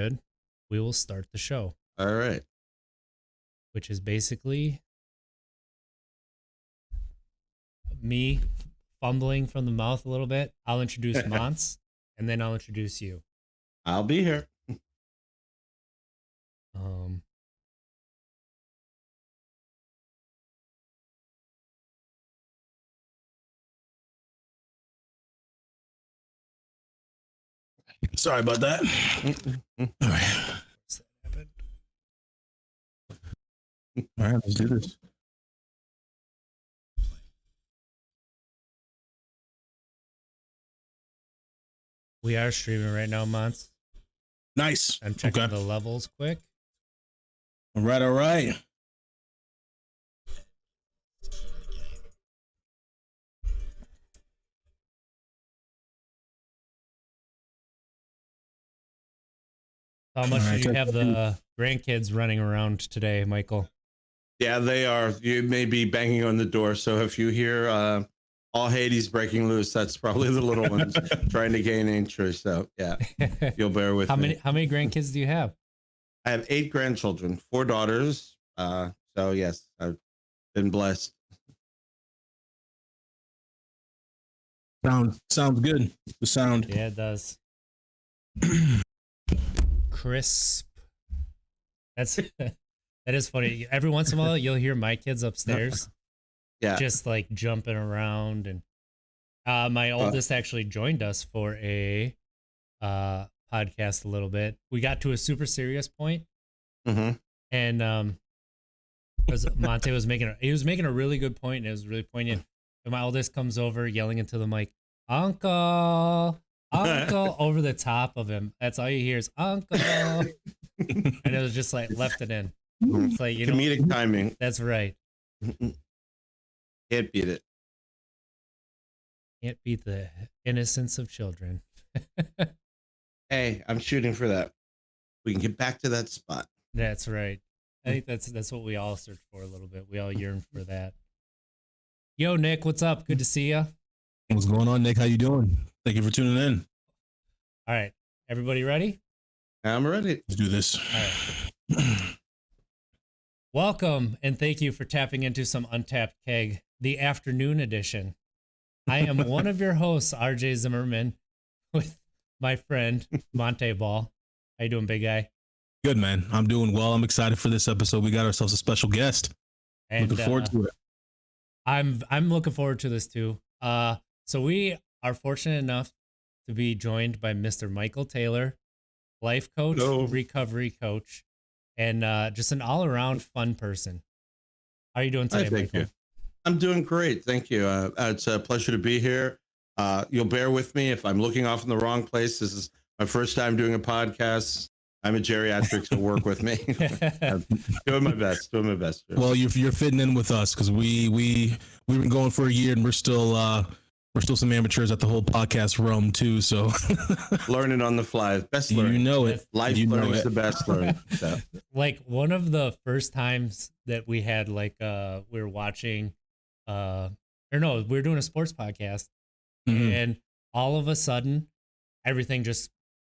good, we will start the show. All right. Which is basically me fumbling from the mouth a little bit. I'll introduce Mons, and then I'll introduce you. I'll be here. Sorry about that. All right. All right, let's do this. We are streaming right now, Mons. Nice. I'm checking the levels quick. All right, all right. How much do you have the grandkids running around today, Michael? Yeah, they are. You may be banging on the door, so if you hear all Hades breaking loose, that's probably the little ones trying to gain interest. So yeah, you'll bear with me. How many grandkids do you have? I have 8 grandchildren, 4 daughters. So yes, I've been blessed. Sounds good. The sound. Yeah, it does. Crisp. That is funny. Every once in a while, you'll hear my kids upstairs, just like jumping around. And my oldest actually joined us for a podcast a little bit. We got to a super serious point, and Monte was making a really good point, and it was really poignant. And my oldest comes over yelling into the mic, "Uncle, Uncle," over the top of him. That's all you hear is "Uncle," and it was just like left it in. It's like, comedic timing. That's right. Can't beat it. Can't beat the innocence of children. Hey, I'm shooting for that. We can get back to that spot. That's right. I think that's what we all search for a little bit. We all yearn for that. Yo, Nick, what's up? Good to see you. What's going on, Nick? How you doing? Thank you for tuning in. All right. Everybody ready? I'm ready. Let's do this. All right. Welcome, and thank you for tapping into some Untapped Keg, the afternoon edition. I am one of your hosts, RJ Zimmerman, with my friend, Monte Ball. How you doing, big guy? Good, man. I'm doing well. I'm excited for this episode. We got ourselves a special guest. And, looking forward to it. I'm looking forward to this too. So we are fortunate enough to be joined by Mr. Michael Taylor, life coach, recovery coach, and just an all-around fun person. How are you doing today, thank Michael? you. I'm doing great. Thank you. It's a pleasure to be here. You'll bear with me if I'm looking off in the wrong place. This is my first time doing a podcast. I'm a geriatric, so work with me. I'm doing my best. Well, you're fitting in with us because we've been going for a year and we're still some amateurs at the whole podcast realm too. So learning on the fly, best learning. You know it. Life learning is the best learning. So. Like one of the first times that we had, like, we were watching, we were doing a sports podcast, and all of a sudden, everything just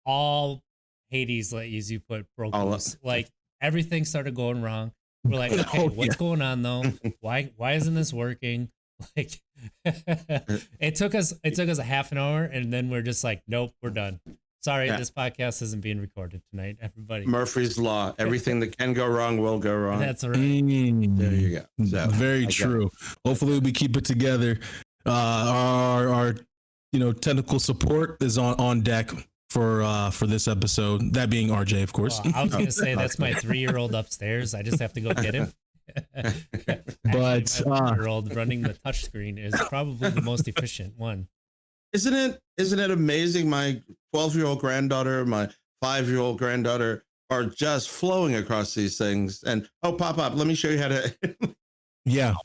all Hades, like as you put, broke loose. Like everything started going wrong. We're like, okay, what's going on though? Why isn't this working? Like it took us a half an hour, and then we're just like, nope, we're done. Sorry, this podcast isn't being recorded tonight, everybody. Murphy's Law. Everything that can go wrong will go wrong. That's right. There you go. So, very true. Hopefully we keep it together. Our technical support is on deck for this episode. That being RJ, of course. I was gonna say that's my 3-year-old upstairs. I just have to go get him. But my 4-year-old running the touchscreen is probably the most efficient one. Isn't it amazing? My 12-year-old granddaughter, my 5-year-old granddaughter are just flowing across these things. And pop up, let me show you how to. yeah.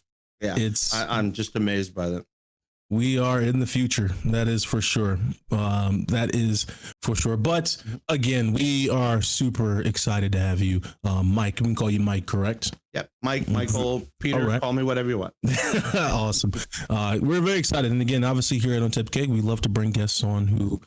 I'm just amazed by that. We are in the future. That is for sure. But again, we are super excited to have you, Mike. We can call you Mike, correct? Yep, Mike, Michael, Peter. Right. Call me whatever you want. Awesome. We're very excited, and again, obviously here at Untapped Keg, we love to bring guests on who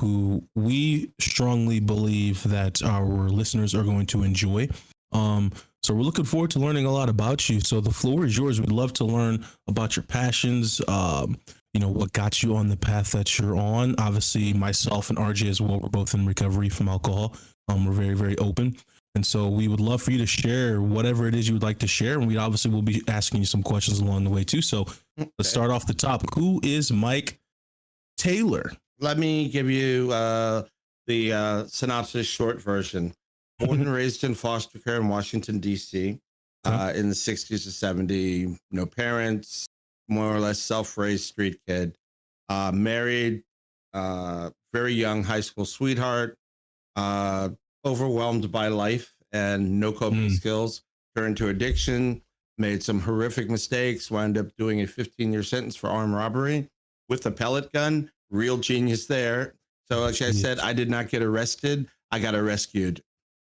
who we strongly believe that our listeners are going to enjoy. So we're looking forward to learning a lot about you. So the floor is yours. We'd love to learn about your passions, what got you on the path that you're on. Obviously, myself and RJ as well, we're both in recovery from alcohol. We're very, very open. And so we would love for you to share whatever it is you would like to share. And we obviously will be asking you some questions along the way too. So let's start off the top. Who is Mike Taylor? Let me give you the synopsis short version. Born and raised in foster care in Washington, D.C. In the 60s to 70s. No parents, more or less self-raised street kid. Married, very young high school sweetheart. Overwhelmed by life and no coping skills, turned to addiction, made some horrific mistakes, wound up doing a 15-year sentence for armed robbery with a pellet gun. Real genius there. So like I said, I did not get arrested. I got rescued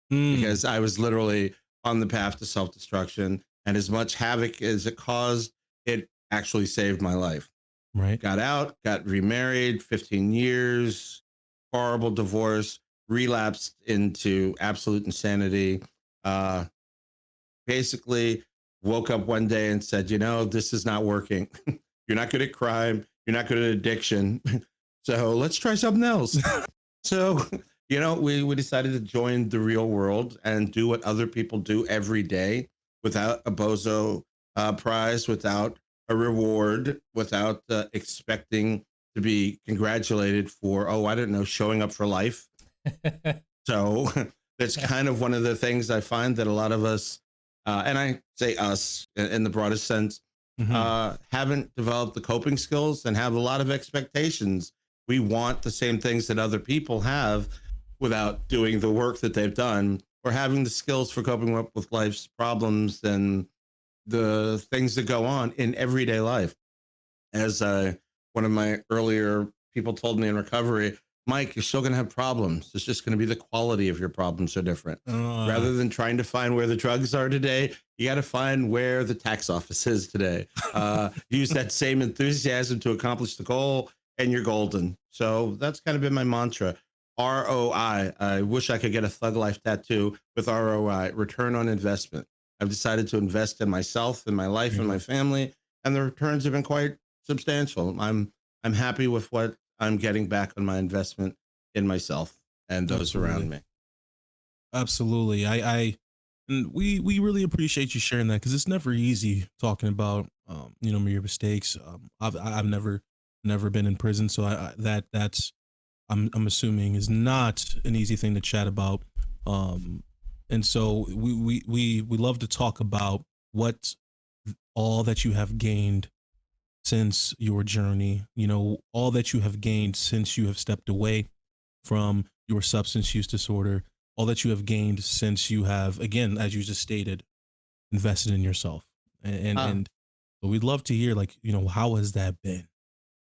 because I was literally on the path to self-destruction. And as much havoc as it caused, it actually saved my life. Right. Got out, got remarried, 15 years, horrible divorce, relapsed into absolute insanity. Basically woke up one day and said, this is not working. You're not good at crime. You're not good at addiction. So let's try something else. So, we decided to join the real world and do what other people do every day without a bozo prize, without a reward, without expecting to be congratulated for, showing up for life. So that's kind of one of the things I find that a lot of us, and I say us in the broadest sense, haven't developed the coping skills and have a lot of expectations. We want the same things that other people have without doing the work that they've done or having the skills for coping up with life's problems and the things that go on in everyday life. As one of my earlier people told me in recovery, Mike, you're still going to have problems. It's just going to be the quality of your problems are different. Rather than trying to find where the drugs are today, you got to find where the tax office is today. Use that same enthusiasm to accomplish the goal, and you're golden. So that's kind of been my mantra. ROI. I wish I could get a Thug Life tattoo with ROI, return on investment. I've decided to invest in myself, in my life, and my family, and the returns have been quite substantial. I'm happy with what I'm getting back on my investment in myself and those around me. Absolutely. And we really appreciate you sharing that because it's never easy talking about, your mistakes. I've never been in prison. So that's, I'm assuming is not an easy thing to chat about. And so we love to talk about what all that you have gained since your journey, all that you have gained since you have stepped away from your substance use disorder, all that you have gained since you have, again, as you just stated, invested in yourself. And so we'd love to hear, how has that been?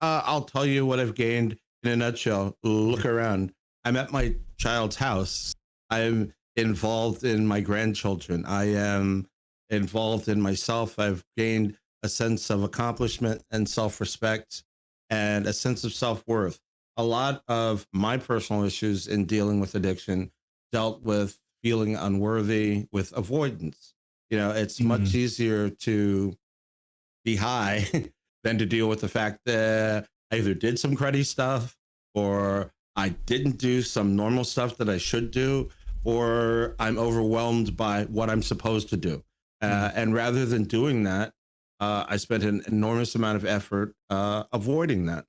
I'll tell you what I've gained in a nutshell. Look around. I'm at my child's house. I'm involved in my grandchildren. I am involved in myself. I've gained a sense of accomplishment and self-respect and a sense of self-worth. A lot of my personal issues in dealing with addiction dealt with feeling unworthy, with avoidance. It's much easier to be high than to deal with the fact that I either did some cruddy stuff or I didn't do some normal stuff that I should do, or I'm overwhelmed by what I'm supposed to do. And rather than doing that, I spent an enormous amount of effort avoiding that.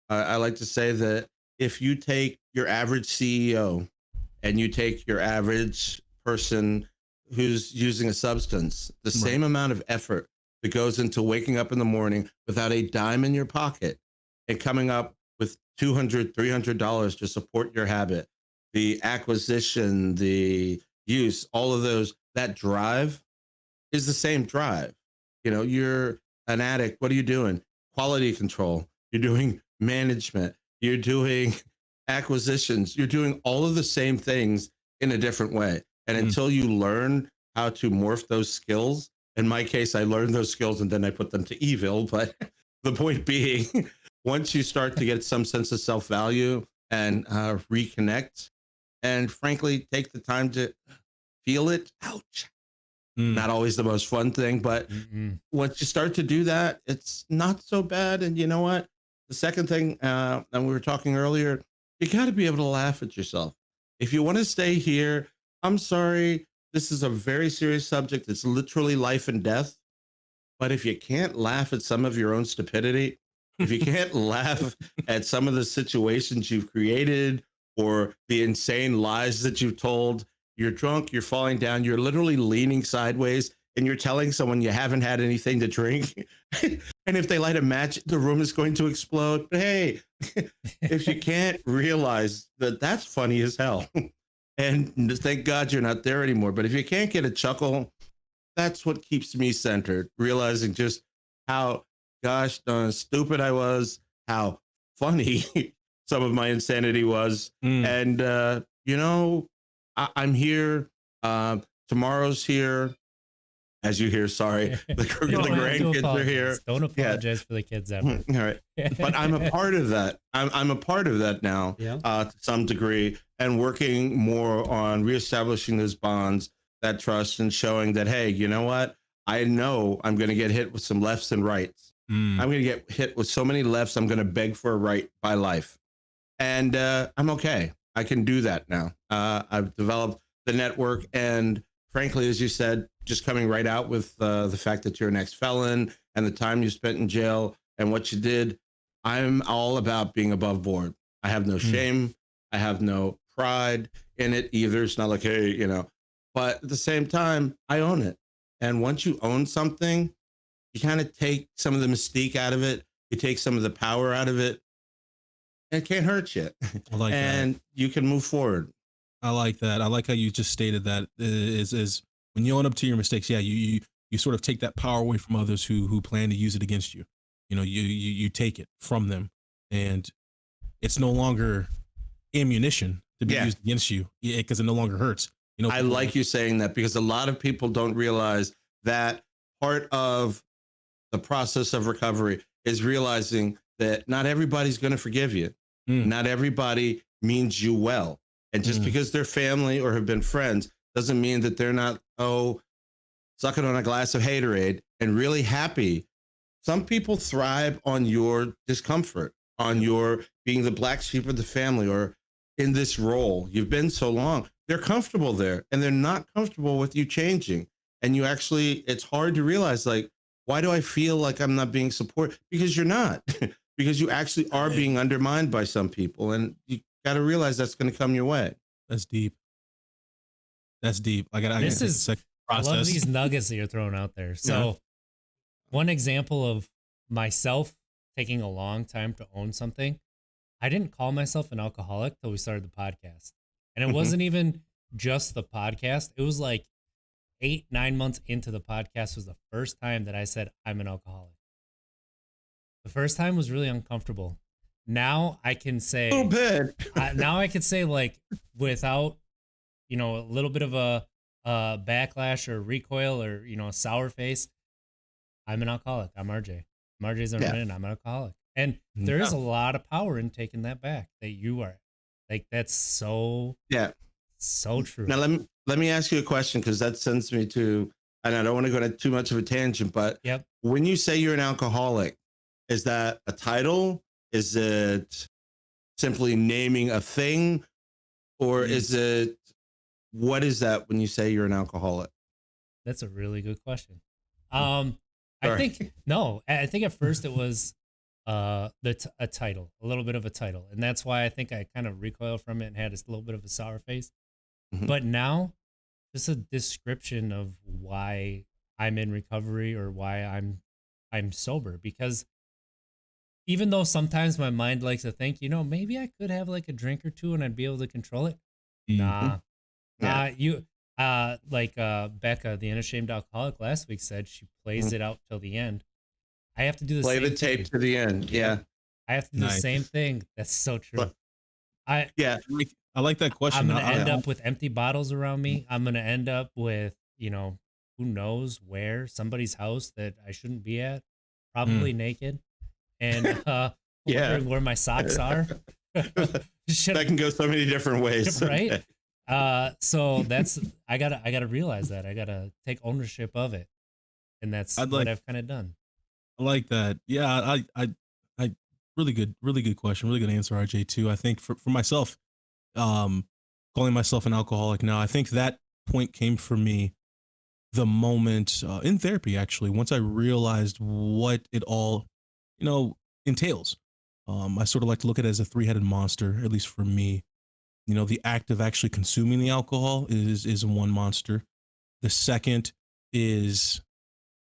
I like to say that if you take your average CEO and you take your average person who's using a substance, the same amount of effort that goes into waking up in the morning without a dime in your pocket and coming up with $200, $300 to support your habit, the acquisition, the use, all of those, that drive is the same drive. You're an addict. What are you doing? Quality control. You're doing management. You're doing acquisitions. You're doing all of the same things in a different way. And until you learn how to morph those skills, in my case, I learned those skills and then I put them to evil. But the point being, once you start to get some sense of self-value and reconnect, and frankly, take the time to feel it. Ouch. Not always the most fun thing, but once you start to do that, it's not so bad. And you know what? The second thing, and we were talking earlier, you got to be able to laugh at yourself. If you want to stay here, I'm sorry. This is a very serious subject. It's literally life and death. But if you can't laugh at some of your own stupidity, if you can't laugh at some of the situations you've created or the insane lies that you've told, you're drunk, you're falling down, you're literally leaning sideways, and you're telling someone you haven't had anything to drink. And if they light a match, the room is going to explode. But hey, if you can't realize that, that's funny as hell. And thank God you're not there anymore. But if you can't get a chuckle, that's what keeps me centered, realizing just how gosh darn stupid I was, how funny some of my insanity was. And, I'm here. Tomorrow's here. As you hear, sorry. The grandkids are here. Don't apologize for the kids ever. All right. But I'm a part of that. I'm a part of that now to some degree, and working more on reestablishing those bonds, that trust, and showing that, hey, you know what? I know I'm going to get hit with some lefts and rights. I'm going to get hit with so many lefts. I'm going to beg for a right by life. And I'm okay. I can do that now. I've developed the network, and frankly, as you said, just coming right out with the fact that you're an ex-felon and the time you spent in jail and what you did, I'm all about being above board. I have no shame. I have no pride in it either. It's not like, hey, but at the same time, I own it. And once you own something, you kind of take some of the mystique out of it. You take some of the power out of it. And it can't hurt you. I like and that. You can move forward. I like that. I like how you just stated that is when you own up to your mistakes. Yeah, you sort of take that power away from others who plan to use it against you. You take it from them, and it's no longer ammunition to be used against you because it no longer hurts. I like you saying that, because a lot of people don't realize that part of the process of recovery is realizing that not everybody's going to forgive you. Not everybody means you well. And just because they're family or have been friends doesn't mean that they're not, sucking on a glass of haterade and really happy. Some people thrive on your discomfort, on your being the black sheep of the family, or in this role. You've been so long. They're comfortable there, and they're not comfortable with you changing. And it's hard to realize, like, why do I feel like I'm not being supported? Because you're not. Because you actually are being undermined by some people, and you got to realize that's going to come your way. That's deep. I love these nuggets that you're throwing out there. So one example of myself taking a long time to own something, I didn't call myself an alcoholic till we started the podcast. And it wasn't even just the podcast. It was like 8-9 months into the podcast was the first time that I said I'm an alcoholic. The first time was really uncomfortable. Now I can say a little bit. Now I can say, like, without, a little bit of a backlash or recoil or, a sour face, I'm an alcoholic. I'm RJ. I'm RJ's and I'm an alcoholic. And there is a lot of power in taking that back, that you are. Like, that's so true. Now let me ask you a question, because that sends me to, and I don't want to go to too much of a tangent, but when you say you're an alcoholic, is that a title? Is it simply naming a thing? Or is it, what is that when you say you're an alcoholic? That's a really good question. I think at first it was a title, a little bit of a title. And that's why I think I kind of recoiled from it and had a little bit of a sour face. But now, just a description of why I'm in recovery or why I'm sober. Because even though sometimes my mind likes to think, maybe I could have like a drink or two and I'd be able to control it. Nah. Becca, the Unashamed Alcoholic, last week said she plays it out till the end. I have to do the same thing. Play the tape to the end. Yeah. I have to do the same thing. That's so true. I like that question. I'm going to end up with empty bottles around me. I'm going to end up with, who knows where, somebody's house that I shouldn't be at, probably naked. And wondering where my socks are. That can go so many different ways. Right? So that's I gotta realize that. I gotta take ownership of it. And that's what I've kind of done. I like that. Yeah, I really good question. Really good answer, RJ, too. I think for myself, calling myself an alcoholic now, I think that point came for me the moment in therapy, actually, once I realized what it all, entails. I sort of like to look at it as a three-headed monster, at least for me. The act of actually consuming the alcohol is one monster. The second is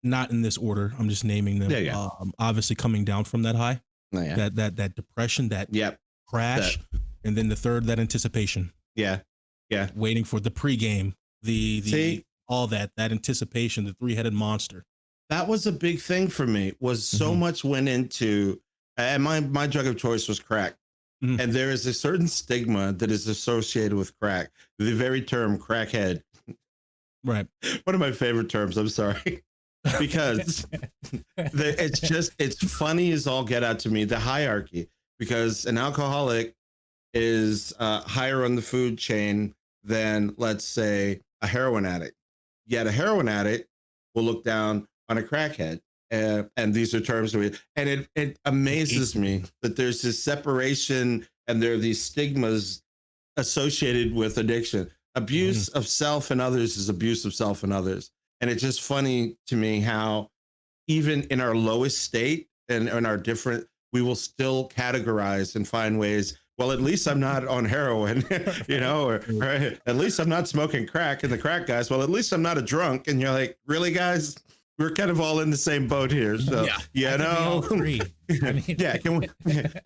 not in this order. I'm just naming them. Yeah. Obviously coming down from that high, that depression, that crash. And then the third, that anticipation. Yeah. Waiting for the pregame, the all that anticipation, the three-headed monster. That was a big thing for me, was so much went into, and my drug of choice was crack. And there is a certain stigma that is associated with crack. The very term crackhead. Right. One of my favorite terms, I'm sorry. Because it's funny as all get out to me, the hierarchy, because an alcoholic is higher on the food chain than, let's say, a heroin addict. Yet a heroin addict will look down on a crackhead. And these are terms and it amazes me that there's this separation and there are these stigmas associated with addiction. Abuse of self and others is abuse of self and others. And it's just funny to me how even in our lowest state and in our different, we will still categorize and find ways. Well, at least I'm not on heroin, or at least I'm not smoking crack. And the crack guys, well, at least I'm not a drunk. And you're like, really, guys? We're kind of all in the same boat here. So, I mean,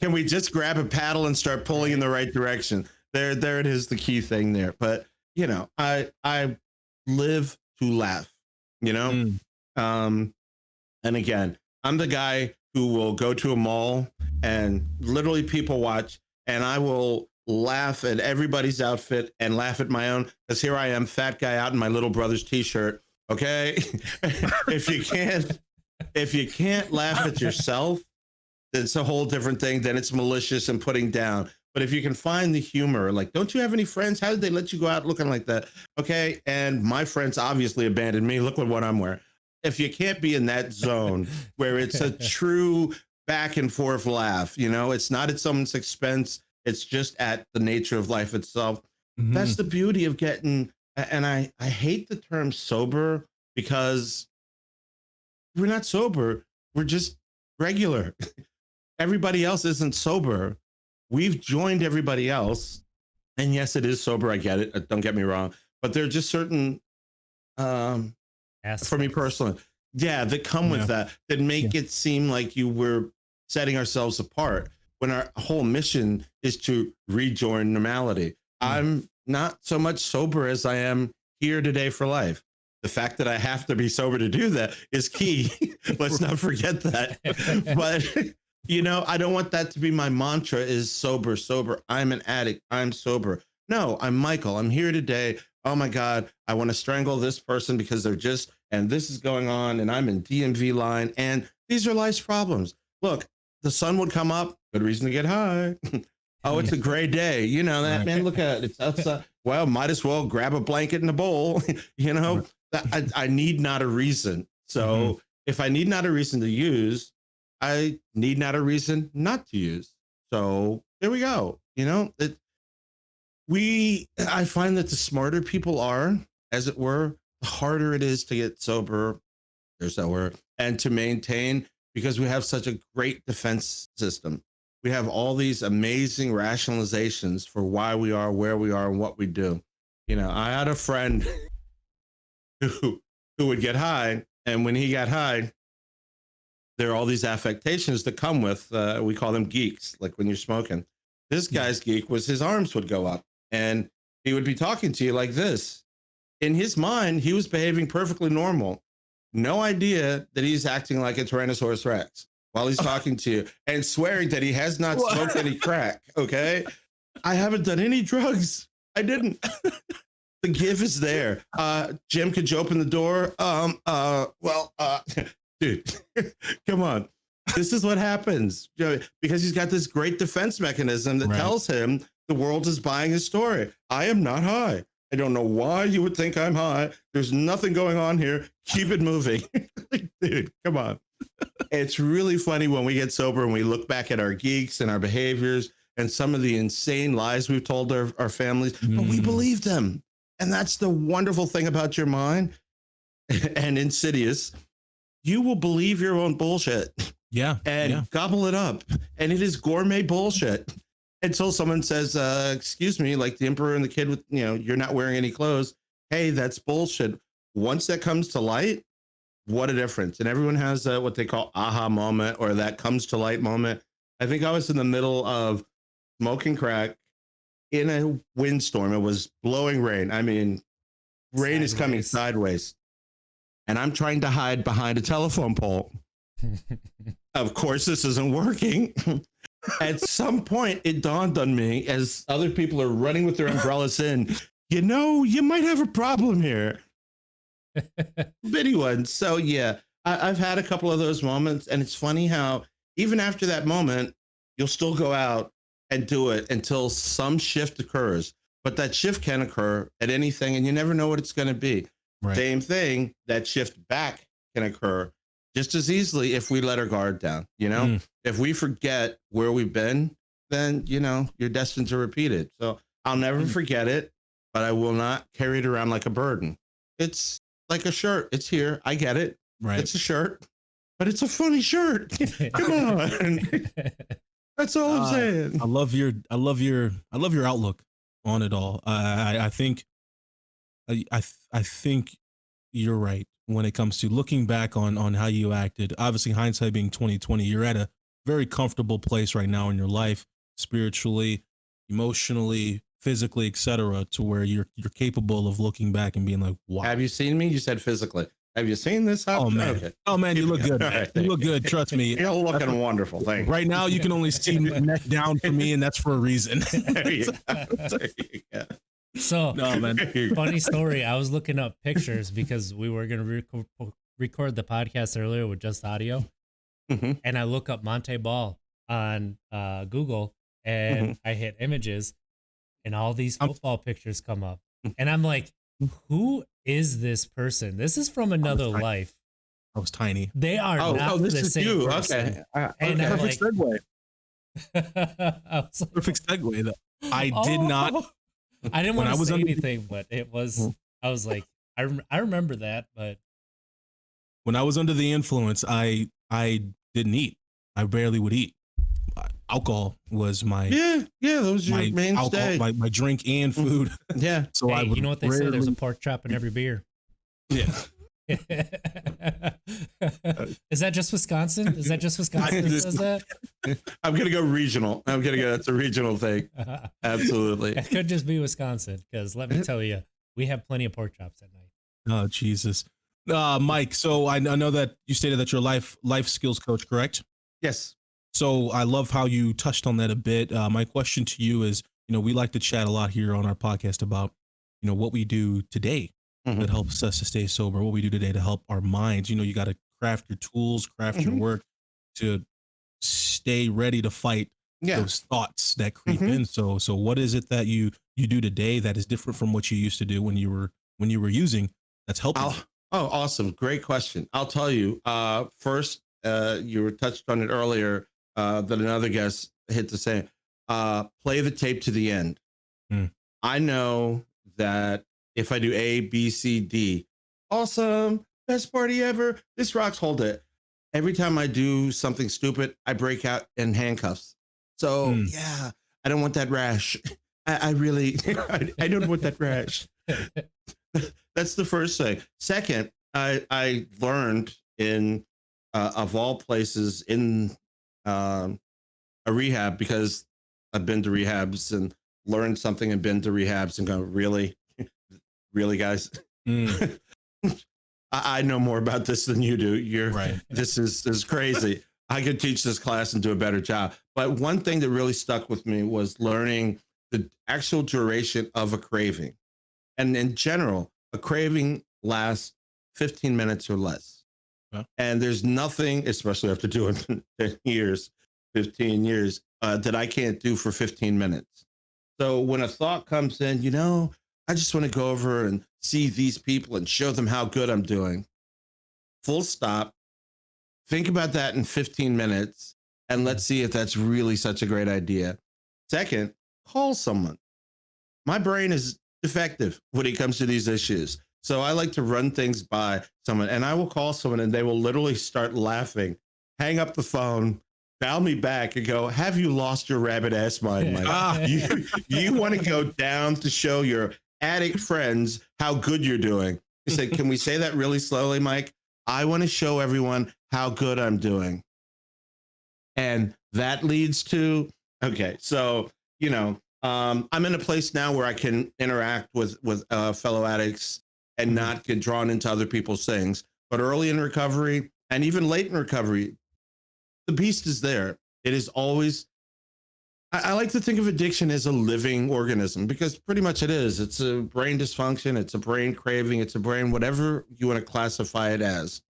can we just grab a paddle and start pulling in the right direction? There it is, the key thing there. But, I live to laugh, and again, I'm the guy who will go to a mall and literally people watch, and I will laugh at everybody's outfit and laugh at my own, because here I am, fat guy out in my little brother's t-shirt. Okay. If you can't laugh at yourself, it's a whole different thing. Then it's malicious and putting down. But if you can find the humor, like, don't you have any friends? How did they let you go out looking like that? Okay. And my friends obviously abandoned me. Look what I'm wearing. If you can't be in that zone where it's a true back and forth laugh, it's not at someone's expense. It's just at the nature of life itself. That's the beauty of getting. And I hate the term sober, because we're not sober. We're just regular. Everybody else isn't sober. We've joined everybody else. And yes, it is sober. I get it. Don't get me wrong. But there are just certain, for me personally, that come with that make it seem like we're setting ourselves apart when our whole mission is to rejoin normality. I'm not so much sober as I am here today for life. The fact that I have to be sober to do that is key. Let's not forget that. But, I don't want that to be my mantra, is sober. I'm an addict. I'm sober. No, I'm Michael. I'm here today. Oh my God, I want to strangle this person because and this is going on, and I'm in DMV line, and these are life's problems. Look, the sun would come up, good reason to get high. Oh, it's a gray day. That, man, look at it. It's outside. Well, might as well grab a blanket and a bowl. I need not a reason. So if I need not a reason to use, I need not a reason not to use. So there we go. I find that the smarter people are, as it were, the harder it is to get sober. There's that word. And to maintain, because we have such a great defense system. We have all these amazing rationalizations for why we are where we are and what we do. I had a friend who would get high, and when he got high, there are all these affectations that come with, we call them geeks, like when you're smoking. This guy's geek was his arms would go up, and he would be talking to you like this. In his mind, he was behaving perfectly normal. No idea that he's acting like a Tyrannosaurus Rex while he's talking to you and swearing that he has not smoked any crack. Okay. I haven't done any drugs. I didn't. The give is there. Jim, could you open the door? Dude, come on. This is what happens, because he's got this great defense mechanism that tells him The world is buying his story. I am not high. I don't know why you would think I'm high. There's nothing going on here. Keep it moving. Dude, come on. It's really funny when we get sober and we look back at our geeks and our behaviors and some of the insane lies we've told our families, but we believe them. And that's the wonderful thing about your mind and Insidious. You will believe your own bullshit. Yeah. And gobble it up. And it is gourmet bullshit. Until someone says, excuse me, like the emperor and the kid with, you're not wearing any clothes. Hey, that's bullshit. Once that comes to light, what a difference. And everyone has what they call aha moment or that comes to light moment. I think I was in the middle of smoking crack in a windstorm. It was blowing rain. I mean, rain is coming sideways. And I'm trying to hide behind a telephone pole. Of course, this isn't working. At some point, it dawned on me as other people are running with their umbrellas in, you might have a problem here. Bitty one. So, yeah, I've had a couple of those moments. And it's funny how even after that moment, you'll still go out and do it until some shift occurs. But that shift can occur at anything, and you never know what it's going to be. Right. Same thing, that shift back can occur just as easily if we let our guard down. If we forget where we've been, then, you're destined to repeat it. So I'll never forget it, but I will not carry it around like a burden. It's like a shirt. It's here. I get it. Right. It's a shirt, but it's a funny shirt. Come on. That's all I'm saying. I love your outlook on it all. I think you're right when it comes to looking back on how you acted. Obviously, hindsight being 2020, you're at a very comfortable place right now in your life, spiritually, emotionally, physically, etc., to where you're capable of looking back and being like, wow. Have you seen me? You said physically. Have you seen this? Oh man, okay. Oh man, you look good. Right, you look good. Trust me. You're looking wonderful. Thank you. Right now, you can only see neck down for me, and that's for a reason. There you go. So, no, man. Funny story. I was looking up pictures because we were going to record the podcast earlier with just audio. And I look up Monte Ball on Google and I hit images and all these football pictures come up. And I'm like, who is this person? This is from another life. I was tiny. They are not this the is same you. person. Okay. And I'm perfect segue. Perfect segue, though. I did not. I didn't want to say anything, but it was, I was like, I remember that, but. When I was under the influence, I didn't eat. I barely would eat. Alcohol was my that was your mainstay. My drink and food. Yeah. So hey, I would. You know what they say? There's a pork chop in every beer. Yeah. Is that just Wisconsin? Is that just Wisconsin that says that? I'm gonna go regional. That's a regional thing. Absolutely. It could just be Wisconsin, because let me tell you, we have plenty of pork chops at night. Oh Jesus, Mike. So I know that you stated that you're a life skills coach, correct? Yes. So I love how you touched on that a bit. My question to you is, we like to chat a lot here on our podcast about, what we do today that helps us to stay sober, what we do today to help our minds. You got to craft your tools, craft your work to stay ready to fight those thoughts that creep in. So what is it that you do today that is different from what you used to do when you were using that's helping? Oh, awesome. Great question. I'll tell you, first, you were touched on it earlier, that another guest hit the same, play the tape to the end. I know that if I do A, B, C, D, awesome, best party ever, this rocks, hold it. Every time I do something stupid, I break out in handcuffs. So yeah, I don't want that rash. I really, I don't want that rash. That's the first thing. Second, I learned in, of all places, in a rehab, because I've been to rehabs and learned something and been to rehabs and go, really, guys? I know more about this than you do. You're right. This is crazy. I could teach this class and do a better job. But one thing that really stuck with me was learning the actual duration of a craving. And in general, a craving lasts 15 minutes or less. Huh? And there's nothing, especially after doing 10 years, 15 years, that I can't do for 15 minutes. So when a thought comes in, I just want to go over and see these people and show them how good I'm doing. Full stop. Think about that in 15 minutes and let's see if that's really such a great idea. Second, call someone. My brain is defective when it comes to these issues. So I like to run things by someone, and I will call someone and they will literally start laughing, hang up the phone, dial me back and go, have you lost your rabbit ass mind, Mike? You want to go down to show your addict friends how good you're doing. He said, can we say that really slowly, Mike? I want to show everyone how good I'm doing. And that leads to, okay, so, I'm in a place now where I can interact with fellow addicts and not get drawn into other people's things. But early in recovery and even late in recovery, the beast is there. It is always, I like to think of addiction as a living organism because pretty much it is. It's a brain dysfunction. It's a brain craving. It's a brain, whatever you want to classify it as.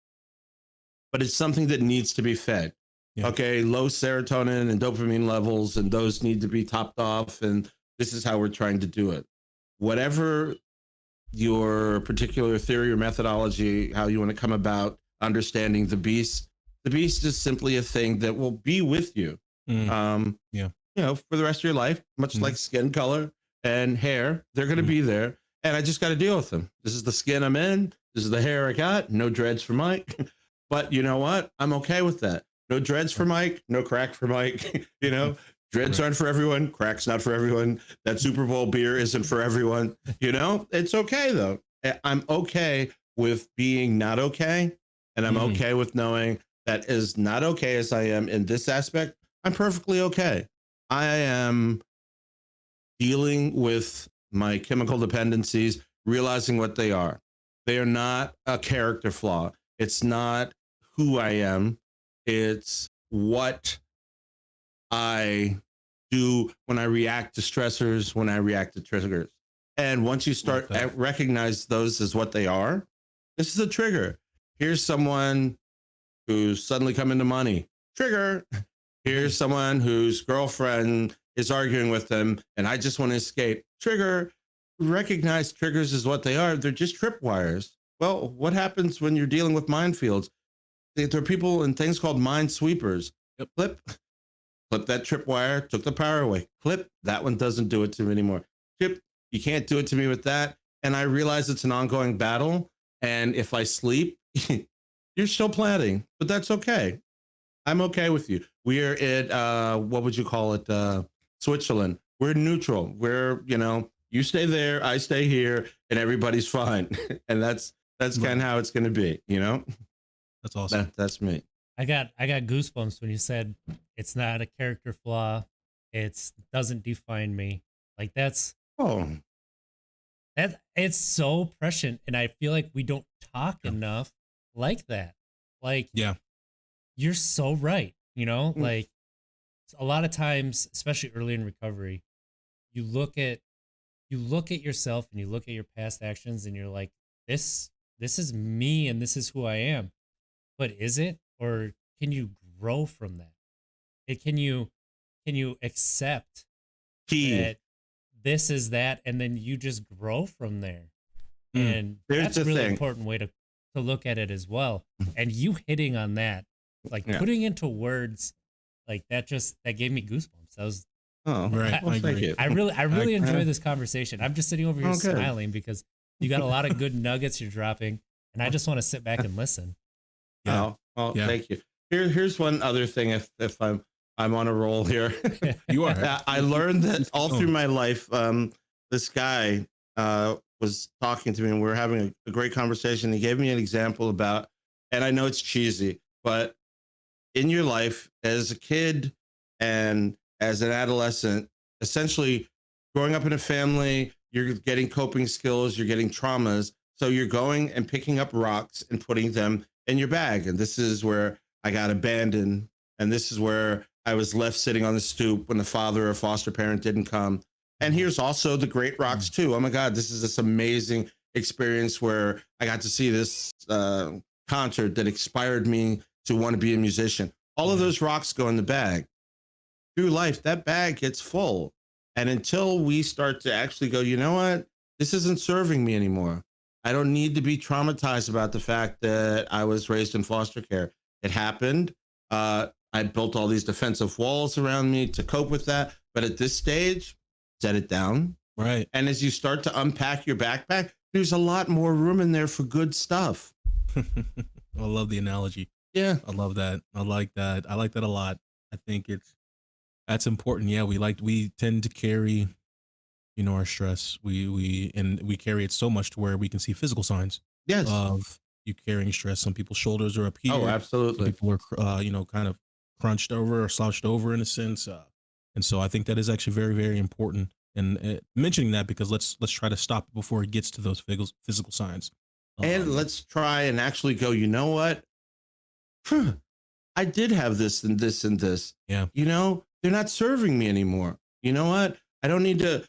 But it's something that needs to be fed. Yeah. Okay, low serotonin and dopamine levels, and those need to be topped off. And this is how we're trying to do it. Whatever your particular theory or methodology, how you want to come about understanding the beast is simply a thing that will be with you. For the rest of your life, much like skin color and hair, they're going to be there. And I just got to deal with them. This is the skin I'm in. This is the hair I got. No dreads for Mike. But you know what? I'm okay with that. No dreads for Mike. No crack for Mike. Dreads aren't for everyone. Crack's not for everyone. That Super Bowl beer isn't for everyone. It's okay, though. I'm okay with being not okay. And I'm okay with knowing that as not okay as I am in this aspect, I'm perfectly okay. I am dealing with my chemical dependencies, realizing what they are. They are not a character flaw. It's not who I am. It's what I do when I react to stressors, when I react to triggers. And once you start to recognize those as what they are, this is a trigger. Here's someone who's suddenly come into money. Trigger. Here's someone whose girlfriend is arguing with them and I just want to escape. Trigger. Recognize triggers as what they are. They're just tripwires. Well, what happens when you're dealing with minefields? There are people and things called mind sweepers. Clip that tripwire, took the power away. Clip, that one doesn't do it to me anymore. Chip, you can't do it to me with that. And I realize it's an ongoing battle. And if I sleep, you're still planning, but that's okay. I'm okay with you. We're at, what would you call it? Switzerland. We're neutral. We're, you stay there, I stay here, and everybody's fine. And that's kind of how it's going to be, That's awesome. That's me. I got goosebumps when you said it's not a character flaw. It doesn't define me. Like it's so prescient. And I feel like we don't talk enough like that. Like, you're so right. Like a lot of times, especially early in recovery, you look at yourself and you look at your past actions and you're like, this is me and this is who I am. But is it? Or can you grow from that? Can you accept that this is that, and then you just grow from there? And that's a really important way to look at it as well. And you hitting on that, like putting into words, like that gave me goosebumps. That was right. Well, thank you. I really enjoy this conversation. I'm just sitting over here smiling because you got a lot of good nuggets you're dropping, and I just want to sit back and listen. Thank you. Here's one other thing. If I'm on a roll here, you are. I learned that all through my life, this guy was talking to me, and we were having a great conversation. He gave me an example about, and I know it's cheesy, but in your life as a kid and as an adolescent, essentially growing up in a family, you're getting coping skills, you're getting traumas. So you're going and picking up rocks and putting them in your bag. And this is where I got abandoned. And this is where I was left sitting on the stoop when the father or foster parent didn't come. And here's also the great rocks too. Oh my God, this is this amazing experience where I got to see this concert that inspired me to want to be a musician. All of those rocks go in the bag. Through life, that bag gets full. And until we start to actually go, you know what, this isn't serving me anymore. I don't need to be traumatized about the fact that I was raised in foster care. It happened. I built all these defensive walls around me to cope with that. But at this stage, set it down. Right. And as you start to unpack your backpack, there's a lot more room in there for good stuff. I love the analogy. Yeah. I love that. I like that. I like that a lot. I think that's important. Yeah. We tend to carry, our stress. We carry it so much to where we can see physical signs. Yes. Of you carrying stress. Some people's shoulders are up here. Oh, absolutely. Some people are, kind of crunched over or slouched over in a sense. And so I think that is actually very, very important. And mentioning that because let's try to stop it before it gets to those physical signs. And let's try and actually go, you know what? I did have this and this and this. Yeah. They're not serving me anymore. You know what? I don't need to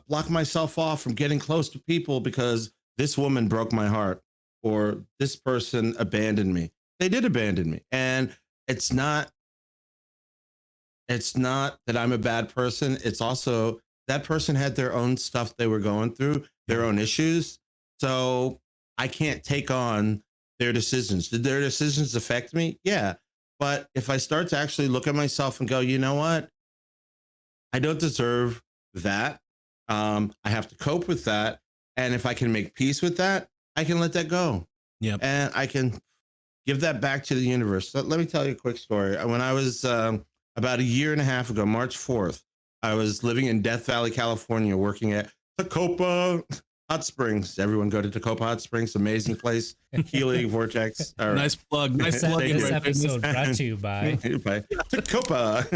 block myself off from getting close to people because this woman broke my heart or this person abandoned me. They did abandon me. And it's not that I'm a bad person. It's also that person had their own stuff they were going through, their own issues. So I can't take on their decisions. Did their decisions affect me? Yeah. But if I start to actually look at myself and go, you know what? I don't deserve that. I have to cope with that. And if I can make peace with that, I can let that go. Yeah. And I can give that back to the universe. So let me tell you a quick story. When I was about a year and a half ago, March 4th, I was living in Death Valley, California, working at Tacoma Hot Springs. Everyone go to Tacoma Hot Springs. Amazing place. Healing Vortex. Nice plug. Nice plug. This episode brought to you by Tacoma.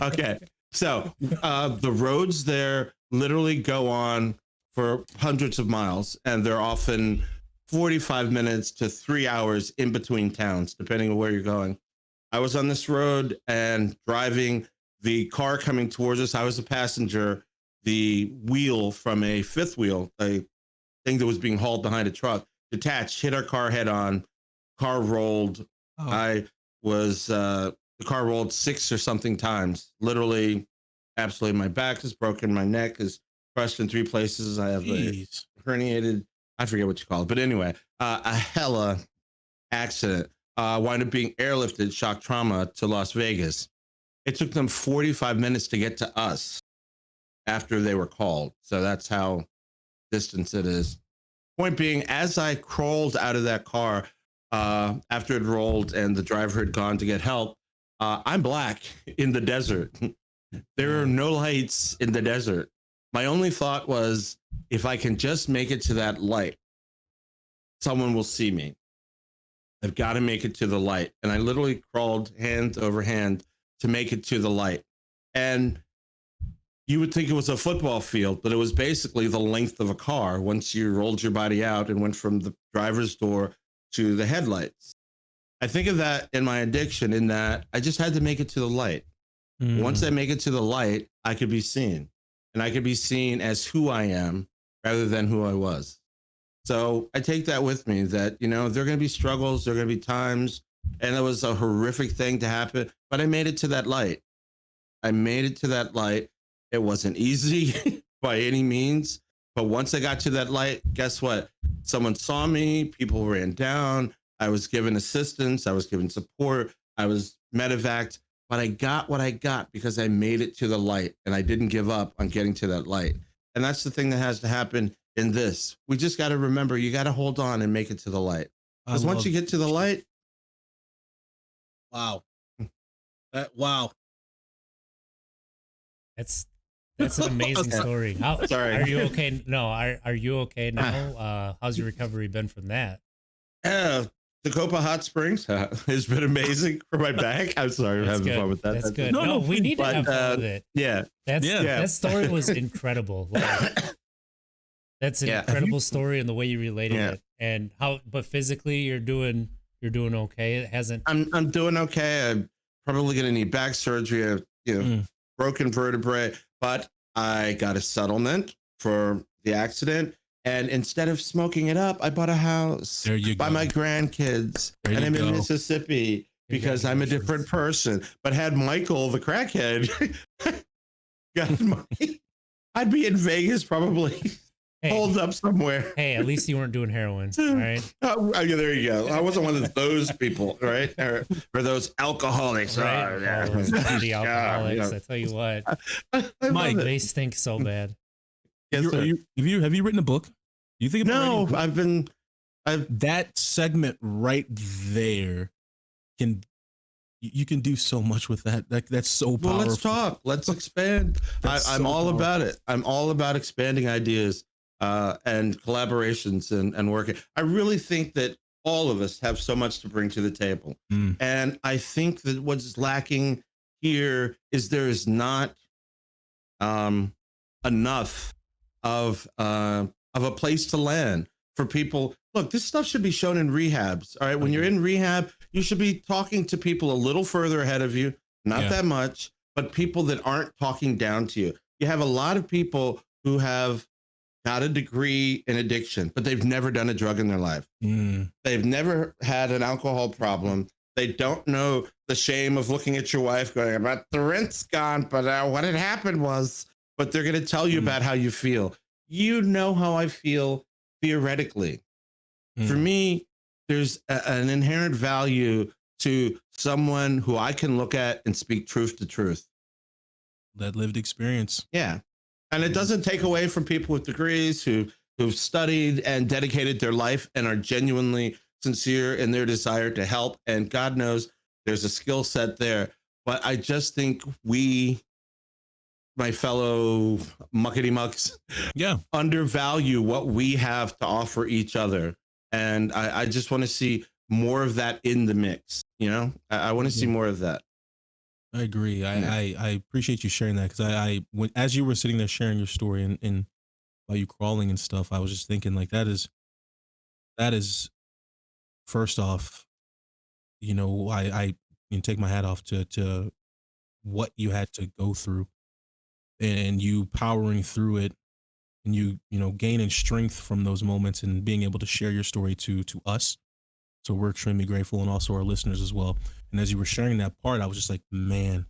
Okay. So the roads there literally go on for hundreds of miles, and they're often 45 minutes to 3 hours in between towns, depending on where you're going. I was on this road and driving the car coming towards us. I was a passenger. The wheel from a fifth wheel, a thing that was being hauled behind a truck, detached, hit our car head on. Car rolled. Oh. The car rolled 6 or something times. Literally, absolutely. My back is broken. My neck is crushed in 3 places. I have a herniated, I forget what you call it. But anyway, a hella accident. Wound up being airlifted, shock trauma, to Las Vegas. It took them 45 minutes to get to us after they were called. So that's how distance it is. Point being, as I crawled out of that car after it rolled and the driver had gone to get help, I'm black in the desert. There are no lights in the desert. My only thought was, if I can just make it to that light, someone will see me. I've got to make it to the light. And I literally crawled hand over hand to make it to the light. And you would think it was a football field, but it was basically the length of a car once you rolled your body out and went from the driver's door to the headlights. I think of that in my addiction, in that I just had to make it to the light. Once I make it to the light, I could be seen. And I could be seen as who I am rather than who I was. So I take that with me, that, there are going to be struggles, there are going to be times, and it was a horrific thing to happen, but I made it to that light. I made it to that light. It wasn't easy by any means, but once I got to that light, guess what? Someone saw me, people ran down, I was given assistance, I was given support, I was medevaced, but I got what I got because I made it to the light, and I didn't give up on getting to that light. And that's the thing that has to happen in this. We just got to remember, you got to hold on and make it to the light. Because once you get to the light, wow. Wow. That's an amazing story. Sorry. Are you okay? No, are you okay now? How's your recovery been from that? Tacoma Hot Springs has been amazing for my back. I'm sorry, I'm having fun with that. That's good. No, we need to have fun with it. Yeah. That story was incredible. That's an incredible story, and the way you related it, and but physically you're doing okay. It hasn't. I'm doing okay. I'm probably going to need back surgery. Broken vertebrae, but I got a settlement for the accident. And instead of smoking it up, I bought a house by my grandkids. And I'm in Mississippi because I'm a different person. But had Michael, the crackhead, got money. I'd be in Vegas probably. Hold up somewhere. Hey, at least you weren't doing heroin, right? Oh, there you go. I wasn't one of those people, right? Or those alcoholics. Right? Oh, yeah. The alcoholics. Yeah. I tell you what, Mike, they stink so bad. Yes, have you written a book? Do you think? No, that segment right there you can do so much with that. That's so powerful. Well, let's talk. Let's expand. I'm all about it. I'm all about expanding ideas and collaborations and working. I really think that all of us have so much to bring to the table. And I think that what's lacking here is there is not enough of a place to land for people. Look, this stuff should be shown in rehabs. All right. When you're in rehab, you should be talking to people a little further ahead of you, not that much, but people that aren't talking down to you. You have a lot of people who have got a degree in addiction, but they've never done a drug in their life. They've never had an alcohol problem. They don't know the shame of looking at your wife going, "But the rent's gone, but what had happened was," but they're going to tell you about how you feel. You know how I feel theoretically. For me, there's an inherent value to someone who I can look at and speak truth to truth. That lived experience. Yeah. And it doesn't take away from people with degrees who've studied and dedicated their life and are genuinely sincere in their desire to help. And God knows there's a skill set there. But I just think we, my fellow muckety mucks, undervalue what we have to offer each other. And I just want to see more of that in the mix. You know, I want to see more of that. I agree. I appreciate you sharing that, because when as you were sitting there sharing your story and while you crawling and stuff, I was just thinking, like, that is first off, you know, I take my hat off to what you had to go through and you powering through it, and you know, gaining strength from those moments and being able to share your story to us. So we're extremely grateful, and also our listeners as well. And as you were sharing that part, I was just like, man,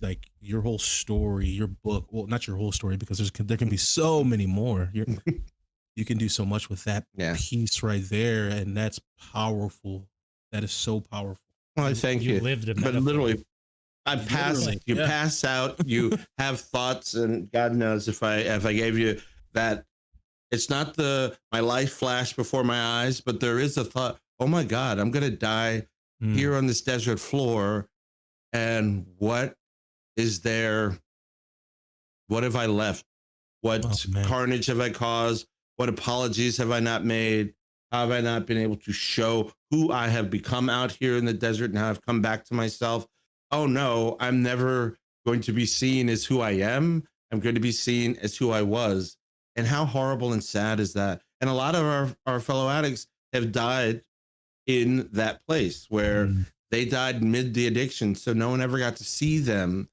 like your whole story, your book, well, not your whole story, because there can be so many more. You can do so much with that piece right there. And that's powerful. That is so powerful. Well, thank you. Lived a but literally, pass out, you have thoughts, and God knows if I gave you that, it's not my life flashed before my eyes, but there is a thought, oh my God, I'm going to die here on this desert floor. And what is there? What have I left? What carnage have I caused? What apologies have I not made? How have I not been able to show who I have become out here in the desert and how I've come back to myself? Oh no, I'm never going to be seen as who I am. I'm going to be seen as who I was. And how horrible and sad is that? And a lot of our fellow addicts have died in that place where they died mid the addiction. So no one ever got to see them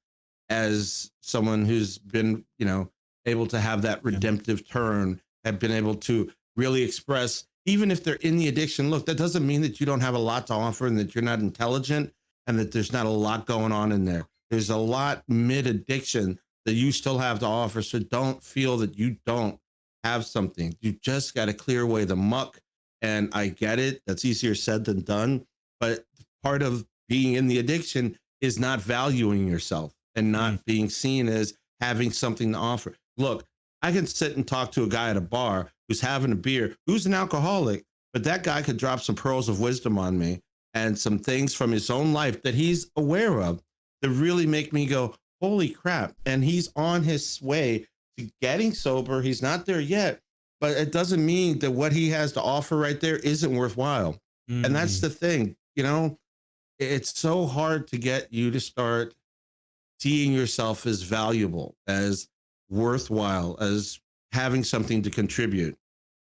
as someone who's been, you know, able to have that redemptive turn, have been able to really express, even if they're in the addiction. Look, that doesn't mean that you don't have a lot to offer and that you're not intelligent and that there's not a lot going on in there. There's a lot mid addiction that you still have to offer. So don't feel that you don't have something. You just got to clear away the muck. And I get it. That's easier said than done. But part of being in the addiction is not valuing yourself and not being seen as having something to offer. Look, I can sit and talk to a guy at a bar who's having a beer, who's an alcoholic, but that guy could drop some pearls of wisdom on me and some things from his own life that he's aware of that really make me go, holy crap. And he's on his way to getting sober. He's not there yet, but it doesn't mean that what he has to offer right there isn't worthwhile. And that's the thing, you know, it's so hard to get you to start seeing yourself as valuable, as worthwhile, as having something to contribute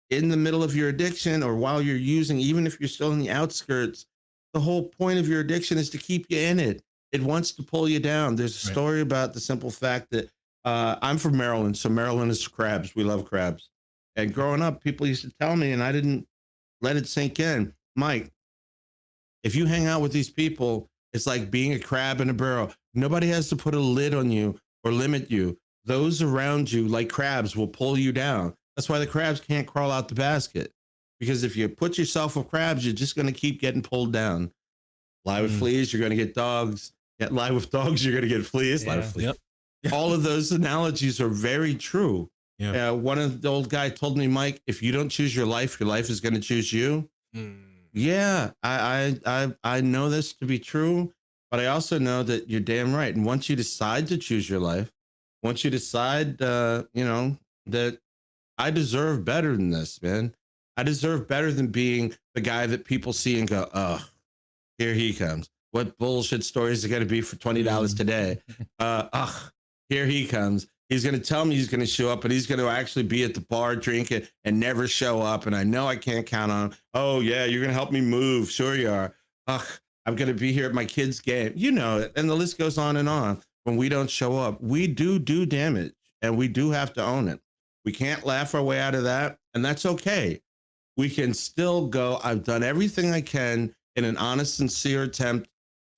in the middle of your addiction or while you're using, even if you're still in the outskirts. The whole point of your addiction is to keep you in it. It wants to pull you down. There's a story about the simple fact that I'm from Maryland. So Maryland is crabs. We love crabs. And growing up, people used to tell me, and I didn't let it sink in, Mike, if you hang out with these people, it's like being a crab in a barrel. Nobody has to put a lid on you or limit you. those around you, like crabs, will pull you down. That's why the crabs can't crawl out the basket. Because if you put yourself with crabs, you're just going to keep getting pulled down. Lie with fleas, you're going to get dogs. Lie with dogs, you're going to get fleas. Lie with fleas. Yep. All of those analogies are very true. Yeah. One of the old guy told me, Mike, if you don't choose your life is going to choose you. Yeah, I know this to be true, but I also know that you're damn right. And once you decide to choose your life, once you decide, that I deserve better than this, man. I deserve better than being the guy that people see and go, oh, here he comes. What bullshit stories are going to be for $20 today? Here he comes. He's going to tell me he's going to show up, but he's going to actually be at the bar drinking and never show up. And I know I can't count on him. Oh, yeah, you're going to help me move. Sure you are. I'm going to be here at my kid's game. You know it. And the list goes on and on. When we don't show up, we do damage, and we do have to own it. We can't laugh our way out of that, and that's okay. We can still go, I've done everything I can in an honest, sincere attempt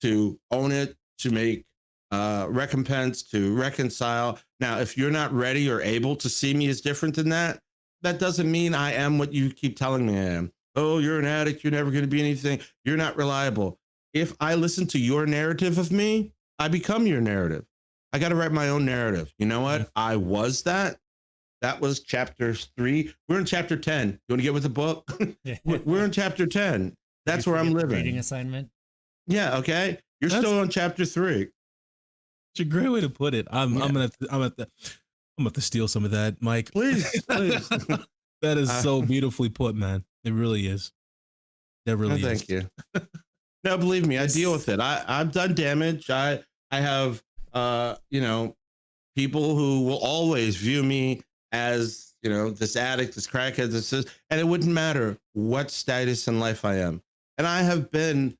to own it, to make recompense, to reconcile. Now, if you're not ready or able to see me as different than that, that doesn't mean I am what you keep telling me I am. Oh, you're an addict. You're never going to be anything. You're not reliable. If I listen to your narrative of me, I become your narrative. I got to write my own narrative. You know what? I was that. That was chapter 3. We're in chapter 10. You want to get with the book? We're in chapter 10. That's where I'm living. Reading assignment. Yeah. Okay. You're still on chapter 3. It's a great way to put it. I'm gonna have to steal some of that, Mike. Please. That is so beautifully put, man. It really is. That really is. Thank you. No, believe me, I deal with it. I've done damage. I have people who will always view me as, this addict, this crackhead, and it wouldn't matter what status in life I am. And I have been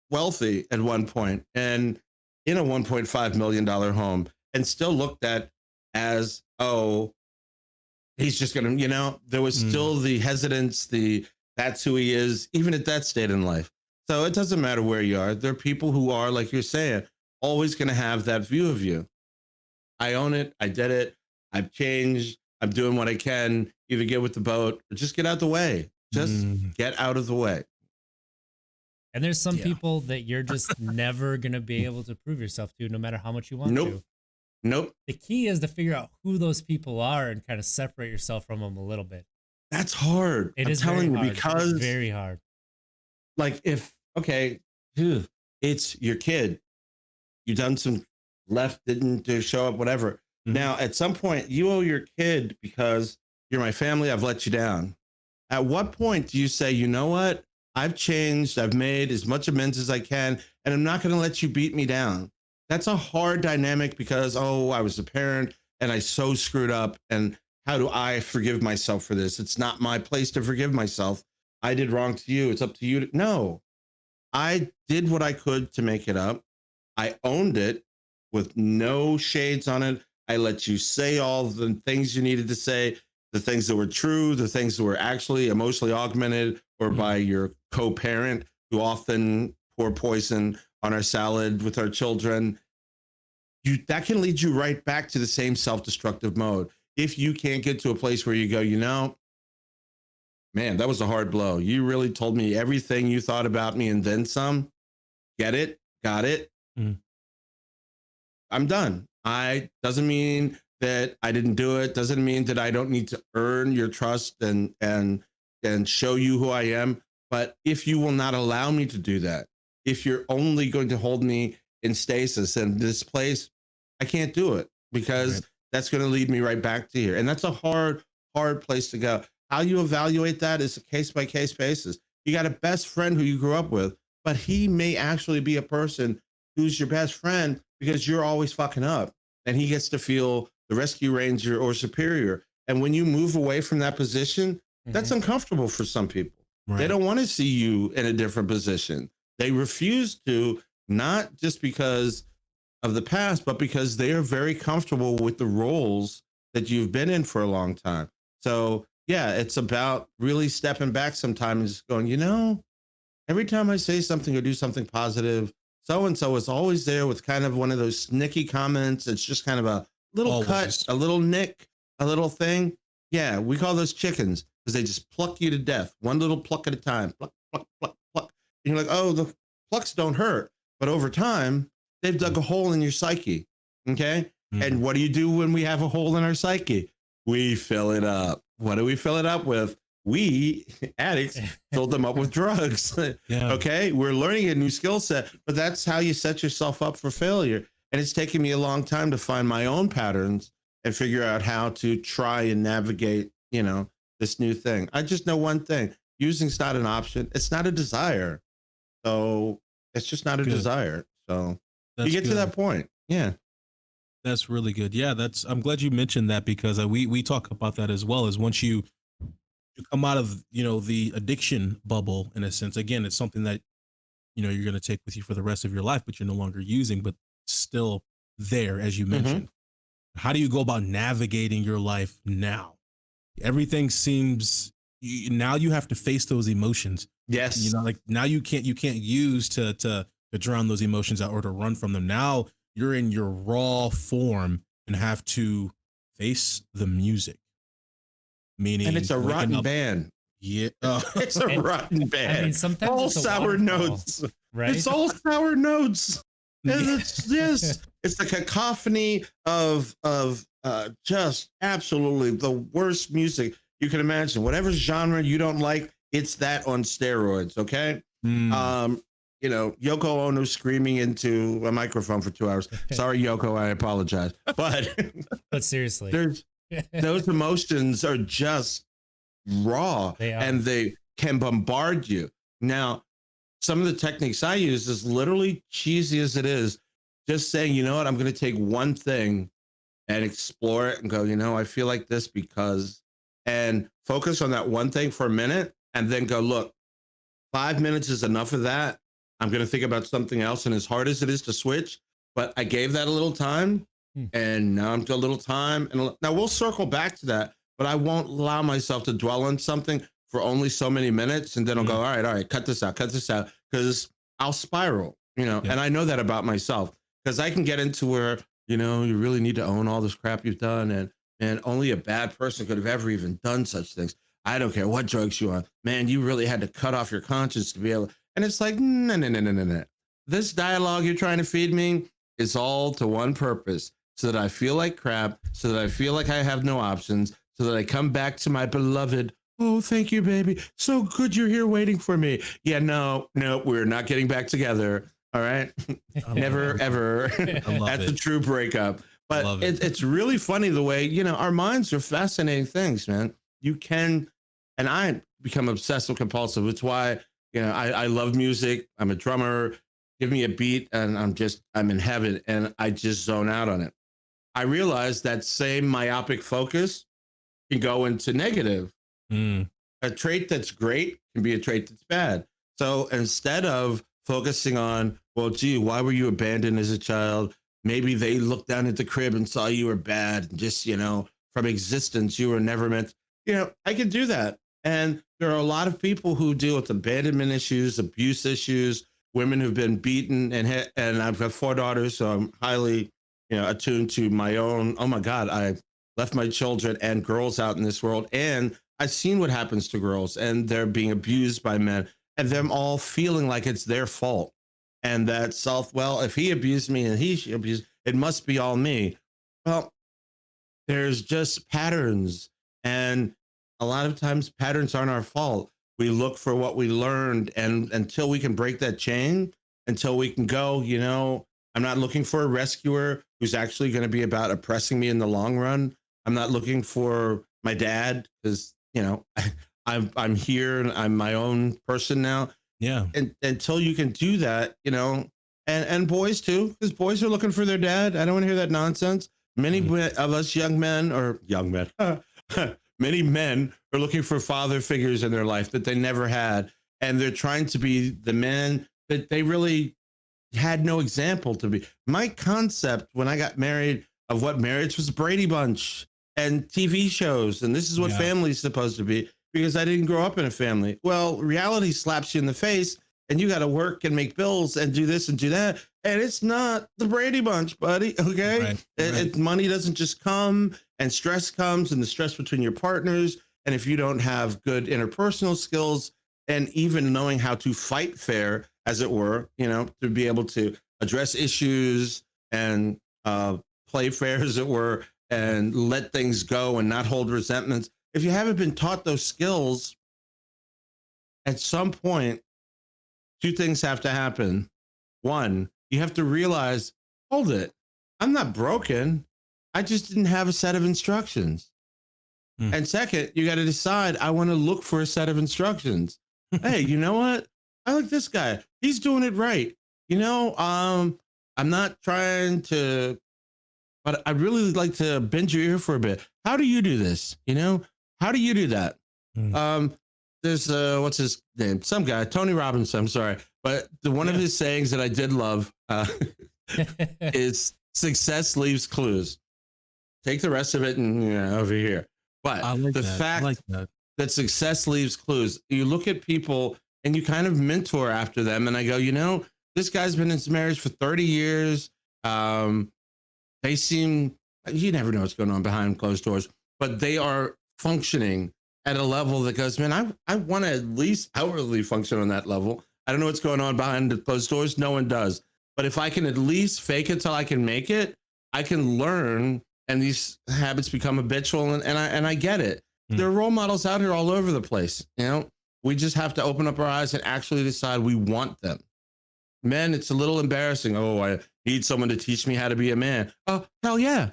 wealthy at one point and in a $1.5 million home, and still looked at as, oh, he's just going to, there was still the hesitance, that's who he is, even at that state in life. So it doesn't matter where you are. There are people who are, like you're saying, always going to have that view of you. I own it. I did it. I've changed. I'm doing what I can. Either get with the boat or just get out the way. Just get out of the way. And there's some people that you're just never going to be able to prove yourself to, no matter how much you want to. Nope. The key is to figure out who those people are and kind of separate yourself from them a little bit. That's hard. I'm telling you, because it's very hard. Like it's your kid. You done some left, didn't show up, whatever. Now, at some point, you owe your kid, because you're my family, I've let you down. At what point do you say, you know what? I've changed. I've made as much amends as I can, and I'm not going to let you beat me down. That's a hard dynamic because, I was a parent and I so screwed up. And how do I forgive myself for this? It's not my place to forgive myself. I did wrong to you. It's up to you. No, I did what I could to make it up. I owned it with no shades on it. I let you say all the things you needed to say, the things that were true, the things that were actually emotionally augmented, or by your co-parent who often pour poison on our salad with our children. That can lead you right back to the same self-destructive mode. If you can't get to a place where you go, man, that was a hard blow. You really told me everything you thought about me and then some. Get it? Got it? I'm done. Doesn't mean that I didn't do it. Doesn't mean that I don't need to earn your trust and show you who I am. But if you will not allow me to do that, if you're only going to hold me in stasis in this place, I can't do it, because that's going to lead me right back to here. And that's a hard place to go. How you evaluate that is a case-by-case basis. You got a best friend who you grew up with, but he may actually be a person who's your best friend because you're always fucking up, and he gets to feel the rescue ranger or superior. And when you move away from that position, that's uncomfortable for some people. They don't want to see you in a different position. They refuse to, not just because of the past, but because they are very comfortable with the roles that you've been in for a long time. So yeah, it's about really stepping back sometimes and just going, every time I say something or do something positive, so-and-so is always there with kind of one of those snicky comments. It's just kind of little cut, a little nick, a little thing. Yeah, we call those chickens because they just pluck you to death, one little pluck at a time. Pluck, pluck, pluck, pluck. And you're like, oh, the plucks don't hurt. But over time, they've dug a hole in your psyche. Okay. Mm-hmm. And what do you do when we have a hole in our psyche? We fill it up. What do we fill it up with? We addicts filled them up with drugs. Yeah. Okay. We're learning a new skill set, but that's how you set yourself up for failure. And it's taken me a long time to find my own patterns and figure out how to try and navigate, this new thing. I just know one thing: using's not an option. It's not a desire. So it's just not a desire. So you get to that point. Yeah. That's really good. Yeah. I'm glad you mentioned that, because we talk about that as well. As once you come out of, the addiction bubble, in a sense, again, it's something that, you're going to take with you for the rest of your life, but you're no longer using, but still there, as you mentioned. Mm-hmm. How do you go about navigating your life now? Everything seems, now you have to face those emotions. Yes. Like now you can't use to drown those emotions out or to run from them. Now you're in your raw form and have to face the music. Meaning, and it's a rotten band. Yeah, it's a rotten band. I mean, sometimes all it's sour notes, right? It's all sour notes, and it's the cacophony of just absolutely the worst music you can imagine. Whatever genre you don't like, it's that on steroids. Okay. Yoko Ono screaming into a microphone for 2 hours. Sorry, Yoko, I apologize, but seriously, those emotions are just raw, and they can bombard you. Now, some of the techniques I use is literally cheesy as it is, just saying, you know what, I'm going to take one thing and explore it and go, I feel like this because, and focus on that one thing for a minute and then go, look, 5 minutes is enough of that. I'm going to think about something else. And as hard as it is to switch, but I gave that a little time. And now I'm to a little time. And now we'll circle back to that, but I won't allow myself to dwell on something for only so many minutes. And then I'll go, all right, cut this out, because I'll spiral, and I know that about myself, because I can get into where, you really need to own all this crap you've done. And only a bad person could have ever even done such things. I don't care what drugs you're on, man, you really had to cut off your conscience to be able. And it's like, no. This dialogue you're trying to feed me is all to one purpose: so that I feel like crap, so that I feel like I have no options, so that I come back to my beloved. Oh, thank you, baby. So good you're here waiting for me. Yeah, no, we're not getting back together. All right. Never, ever. That's a true breakup. But it's really funny the way, our minds are fascinating things, man. You can, and I become obsessive compulsive. It's why, I love music. I'm a drummer. Give me a beat and I'm in heaven, and I just zone out on it. I realized that same myopic focus can go into negative. A trait that's great can be a trait that's bad. So instead of focusing on, well, gee, why were you abandoned as a child? Maybe they looked down at the crib and saw you were bad. And just, from existence, you were never meant, I can do that. And there are a lot of people who deal with abandonment issues, abuse issues, women who've been beaten, and I've got 4 daughters, so I'm highly, attuned to my own. Oh my God, I left my children and girls out in this world, and I've seen what happens to girls, and they're being abused by men, and them all feeling like it's their fault, and that well, if he abused me and he abused, it must be all me. Well, there's just patterns, and a lot of times patterns aren't our fault. We look for what we learned, and until we can break that chain, until we can go, I'm not looking for a rescuer who's actually going to be about oppressing me in the long run. I'm not looking for my dad because, I'm here and I'm my own person now. Yeah. And until you can do that, and boys too, because boys are looking for their dad. I don't want to hear that nonsense. Many of us many men are looking for father figures in their life that they never had. And they're trying to be the man that they really had no example to be. My concept when I got married of what marriage was, Brady Bunch and TV shows. And this is what family's supposed to be, because I didn't grow up in a family. Well, reality slaps you in the face and you got to work and make bills and do this and do that. And it's not the Brady Bunch, buddy. Okay. Money doesn't just come, and stress comes, and the stress between your partners. And if you don't have good interpersonal skills and even knowing how to fight fair, as it were, to be able to address issues and play fair, as it were, and let things go and not hold resentments. If you haven't been taught those skills, at some point, two things have to happen. One, you have to realize, hold it, I'm not broken. I just didn't have a set of instructions. And second, you got to decide, I want to look for a set of instructions. Hey, you know what? I like this guy. He's doing it right. I'm not trying to, but I'd really like to bend your ear for a bit. How do you do this? How do you do that? There's what's his name? Some guy, Tony Robbins. I'm sorry, but one of his sayings that I did love is "Success leaves clues. Take the rest of it and over here." But the fact that success leaves clues, you look at people and you kind of mentor after them. And I go, this guy's been in his marriage for 30 years. They seem, you never know what's going on behind closed doors, but they are functioning at a level that goes, man, I want to at least outwardly function on that level. I don't know what's going on behind the closed doors. No one does. But if I can at least fake it till I can make it, I can learn, and these habits become habitual, and I get it. There are role models out here all over the place. We just have to open up our eyes and actually decide we want them. Men, it's a little embarrassing. Oh, I need someone to teach me how to be a man. Oh, hell yeah.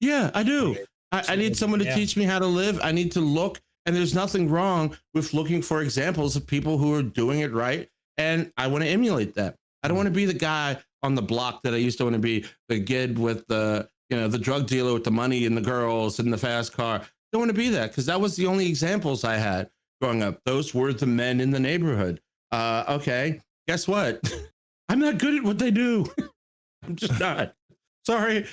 Yeah, I do. I need someone to teach me how to live. I need to look, and there's nothing wrong with looking for examples of people who are doing it right. And I want to emulate that. I don't want to be the guy on the block that I used to want to be, the kid with the drug dealer with the money and the girls and the fast car. Don't want to be that, because that was the only examples I had growing up. Those were the men in the neighborhood. Okay, guess what? I'm not good at what they do. I'm just not. Sorry.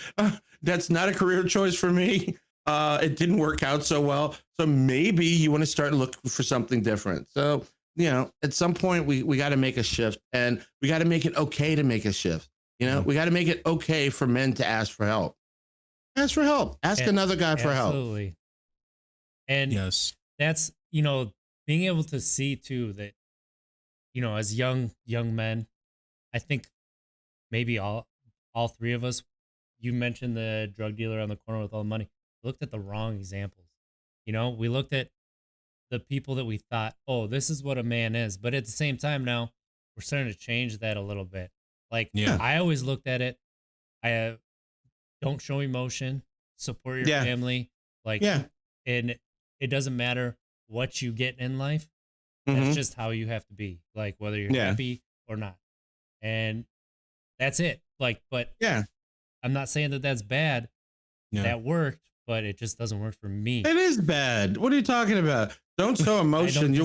That's not a career choice for me. It didn't work out so well. So maybe you want to start looking for something different. So, at some point we got to make a shift, and we got to make it okay to make a shift. We got to make it okay for men to ask for help. Ask for help. Ask another guy for help. Absolutely. And that's, being able to see too that, as young men, I think maybe all three of us, you mentioned the drug dealer on the corner with all the money, looked at the wrong examples. We looked at the people that we thought, oh, this is what a man is. But at the same time now, we're starting to change that a little bit. Like, I always looked at it, I don't show emotion, support your family. Like, and it doesn't matter what you get in life. That's just how you have to be, like, whether you're happy or not. And that's it. Like, but I'm not saying that that's bad. That worked, but it just doesn't work for me. It is bad. What are you talking about? Don't show emotion.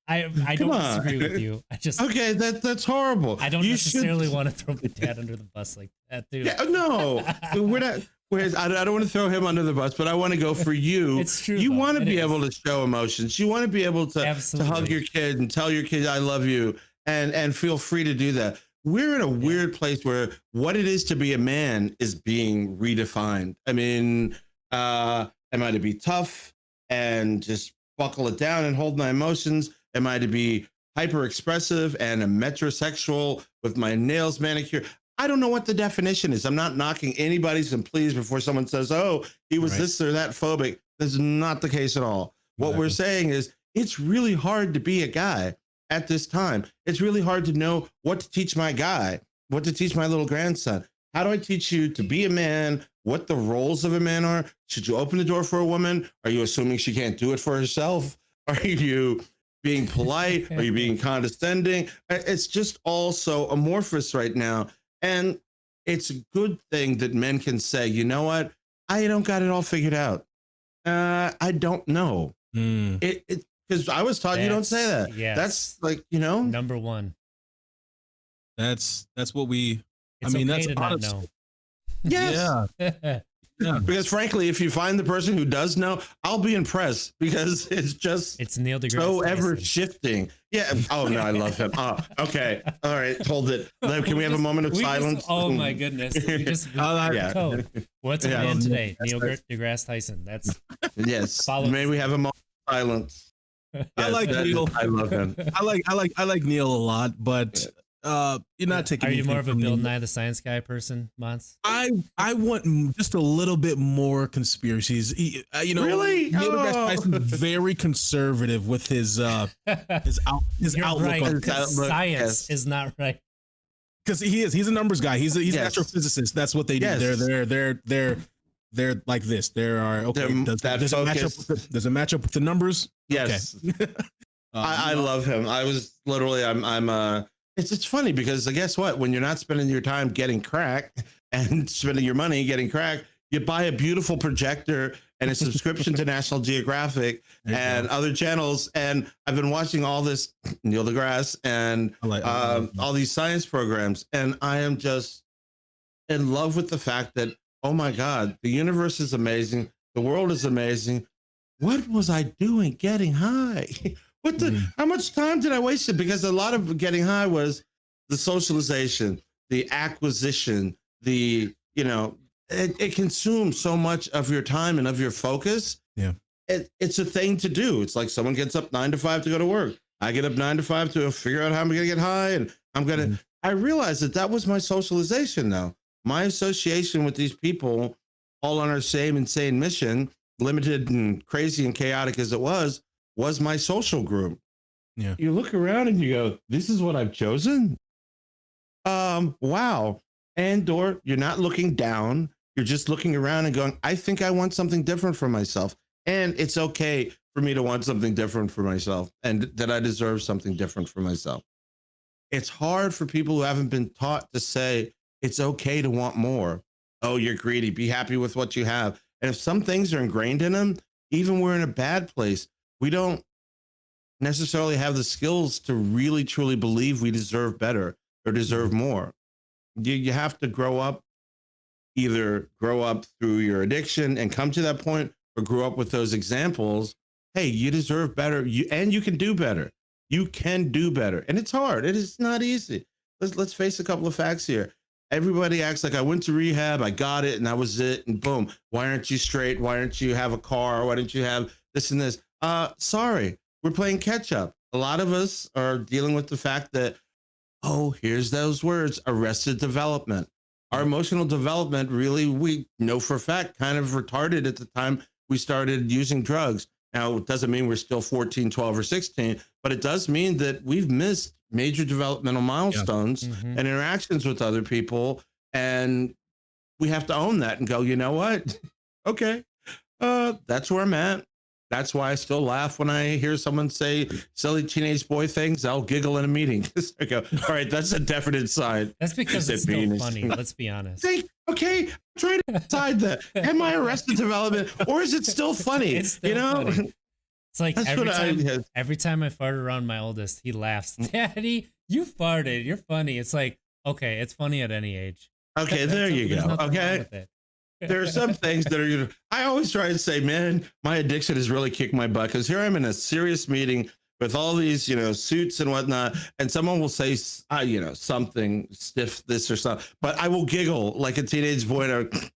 I don't disagree with you. I just okay. That's horrible. I don't necessarily want to throw my dad under the bus like that, dude. Yeah, no, we're not. I don't want to throw him under the bus, but I want to go for you. It's true. You want to be able to show emotions. You want to be able to hug your kid and tell your kid I love you, and feel free to do that. We're in a weird place where what it is to be a man is being redefined. I mean, am I to be tough and just buckle it down and hold my emotions? Am I to be hyper expressive and a metrosexual with my nails manicured? I don't know what the definition is. I'm not knocking anybody's, and please, before someone says, oh, he was this or that phobic, that's not the case at all. What we're saying is it's really hard to be a guy at this time. It's really hard to know what to teach my guy, what to teach my little grandson. How do I teach you to be a man? What the roles of a man are? Should you open the door for a woman? Are you assuming she can't do it for herself? Are you being polite? Are you being condescending? It's just all so amorphous right now. And it's a good thing that men can say, you know what? I don't got it all figured out. I don't know. Because I was taught you don't say that. Yes. That's like, number one. That's what we. It's I mean, okay that's to not honest. know. Yes. Yeah. Because frankly, if you find the person who does know, I'll be impressed because it's Neil deGrasse so Tyson. ever shifting. Yeah. Oh no, I love him. Oh, okay. All right. Hold it. Can we have a moment of silence? Oh my goodness. Code. What's it in today? Neil deGrasse Tyson. That's yes. May we have a moment of silence? Yes, I like Neil. I love him. I like Neil a lot, but you're not taking. Are you more of a Bill Nye the Science Guy person, Mons? I want just a little bit more conspiracies. Really? Neil deGrasse Tyson very conservative with his outlook right, on science is not right. Because he's a numbers guy. He's an astrophysicist. That's what they do. Yes. They're like this. There are there's a matchup with the numbers. Yes. Okay. I love him. I was literally it's funny because guess what? When you're not spending your time getting crack and spending your money getting crack, you buy a beautiful projector and a subscription to National Geographic and other channels. And I've been watching all this Neil deGrasse and all these science programs. And I am just in love with the fact that, oh my God, the universe is amazing. The world is amazing. What was I doing getting high? How much time did I waste it? Because a lot of getting high was the socialization, the acquisition, it consumes so much of your time and of your focus. Yeah. It's a thing to do. It's like someone gets up 9 to 5 to go to work. I get up 9 to 5 to figure out how I'm going to get high. And I realized that was my socialization now. My association with these people all on our same insane mission, limited and crazy and chaotic as it was my social group. Yeah. You look around and you go, this is what I've chosen. Wow. Or you're not looking down. You're just looking around and going, I think I want something different for myself. And it's okay for me to want something different for myself and that I deserve something different for myself. It's hard for people who haven't been taught to say it's okay to want more. Oh, you're greedy. Be happy with what you have. And if some things are ingrained in them, even we're in a bad place, we don't necessarily have the skills to really, truly believe we deserve better or deserve more. You have to grow up, either grow up through your addiction and come to that point, or grow up with those examples. Hey, you deserve better. You can do better. You can do better. And it's hard. It is not easy. Let's face a couple of facts here. Everybody acts like I went to rehab, I got it, and that was it. And boom. Why aren't you straight? Why don't you have a car? Why don't you have this and this? Sorry, we're playing catch up. A lot of us are dealing with the fact that, oh, here's those words, arrested development. Our emotional development really, we know for a fact, kind of retarded at the time we started using drugs. Now, it doesn't mean we're still 14, 12, or 16, but it does mean that we've missed major developmental milestones and interactions with other people. And we have to own that and go, you know what? Okay, that's where I'm at. That's why I still laugh when I hear someone say silly teenage boy things. I'll giggle in a meeting. I go, all right, that's a definite sign. That's because it's still funny. Let's be honest. Okay, I'm trying to decide that. Am I arrested development or is it still funny? It's still funny. It's like every time I fart around my oldest, he laughs. Daddy, you farted. You're funny. It's like, okay, it's funny at any age. Okay, there you go. Okay. There are some things that are, I always try to say, man, my addiction has really kicked my butt because here I'm in a serious meeting with all these, suits and whatnot. And someone will say, something stiff, this or something, but I will giggle like a teenage boy. And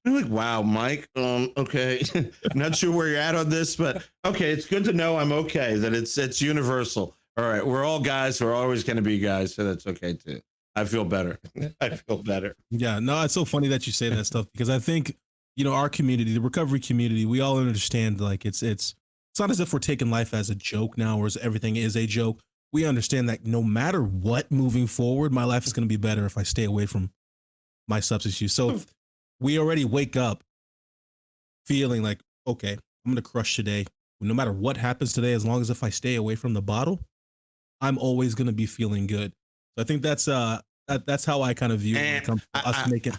I'm like, wow, Mike. Okay. I'm not sure where you're at on this, but okay. It's good to know I'm okay, that it's universal. All right. We're all guys. We're always going to be guys. So that's okay too. I feel better. I feel better. Yeah, no, it's so funny that you say that stuff because I think, our community, the recovery community, we all understand like it's not as if we're taking life as a joke now or as everything is a joke. We understand that no matter what moving forward, my life is going to be better if I stay away from my substance use. So if we already wake up feeling like, okay, I'm going to crush today. No matter what happens today, as long as if I stay away from the bottle, I'm always going to be feeling good. So I think that's how I kind of view it when it comes to us making.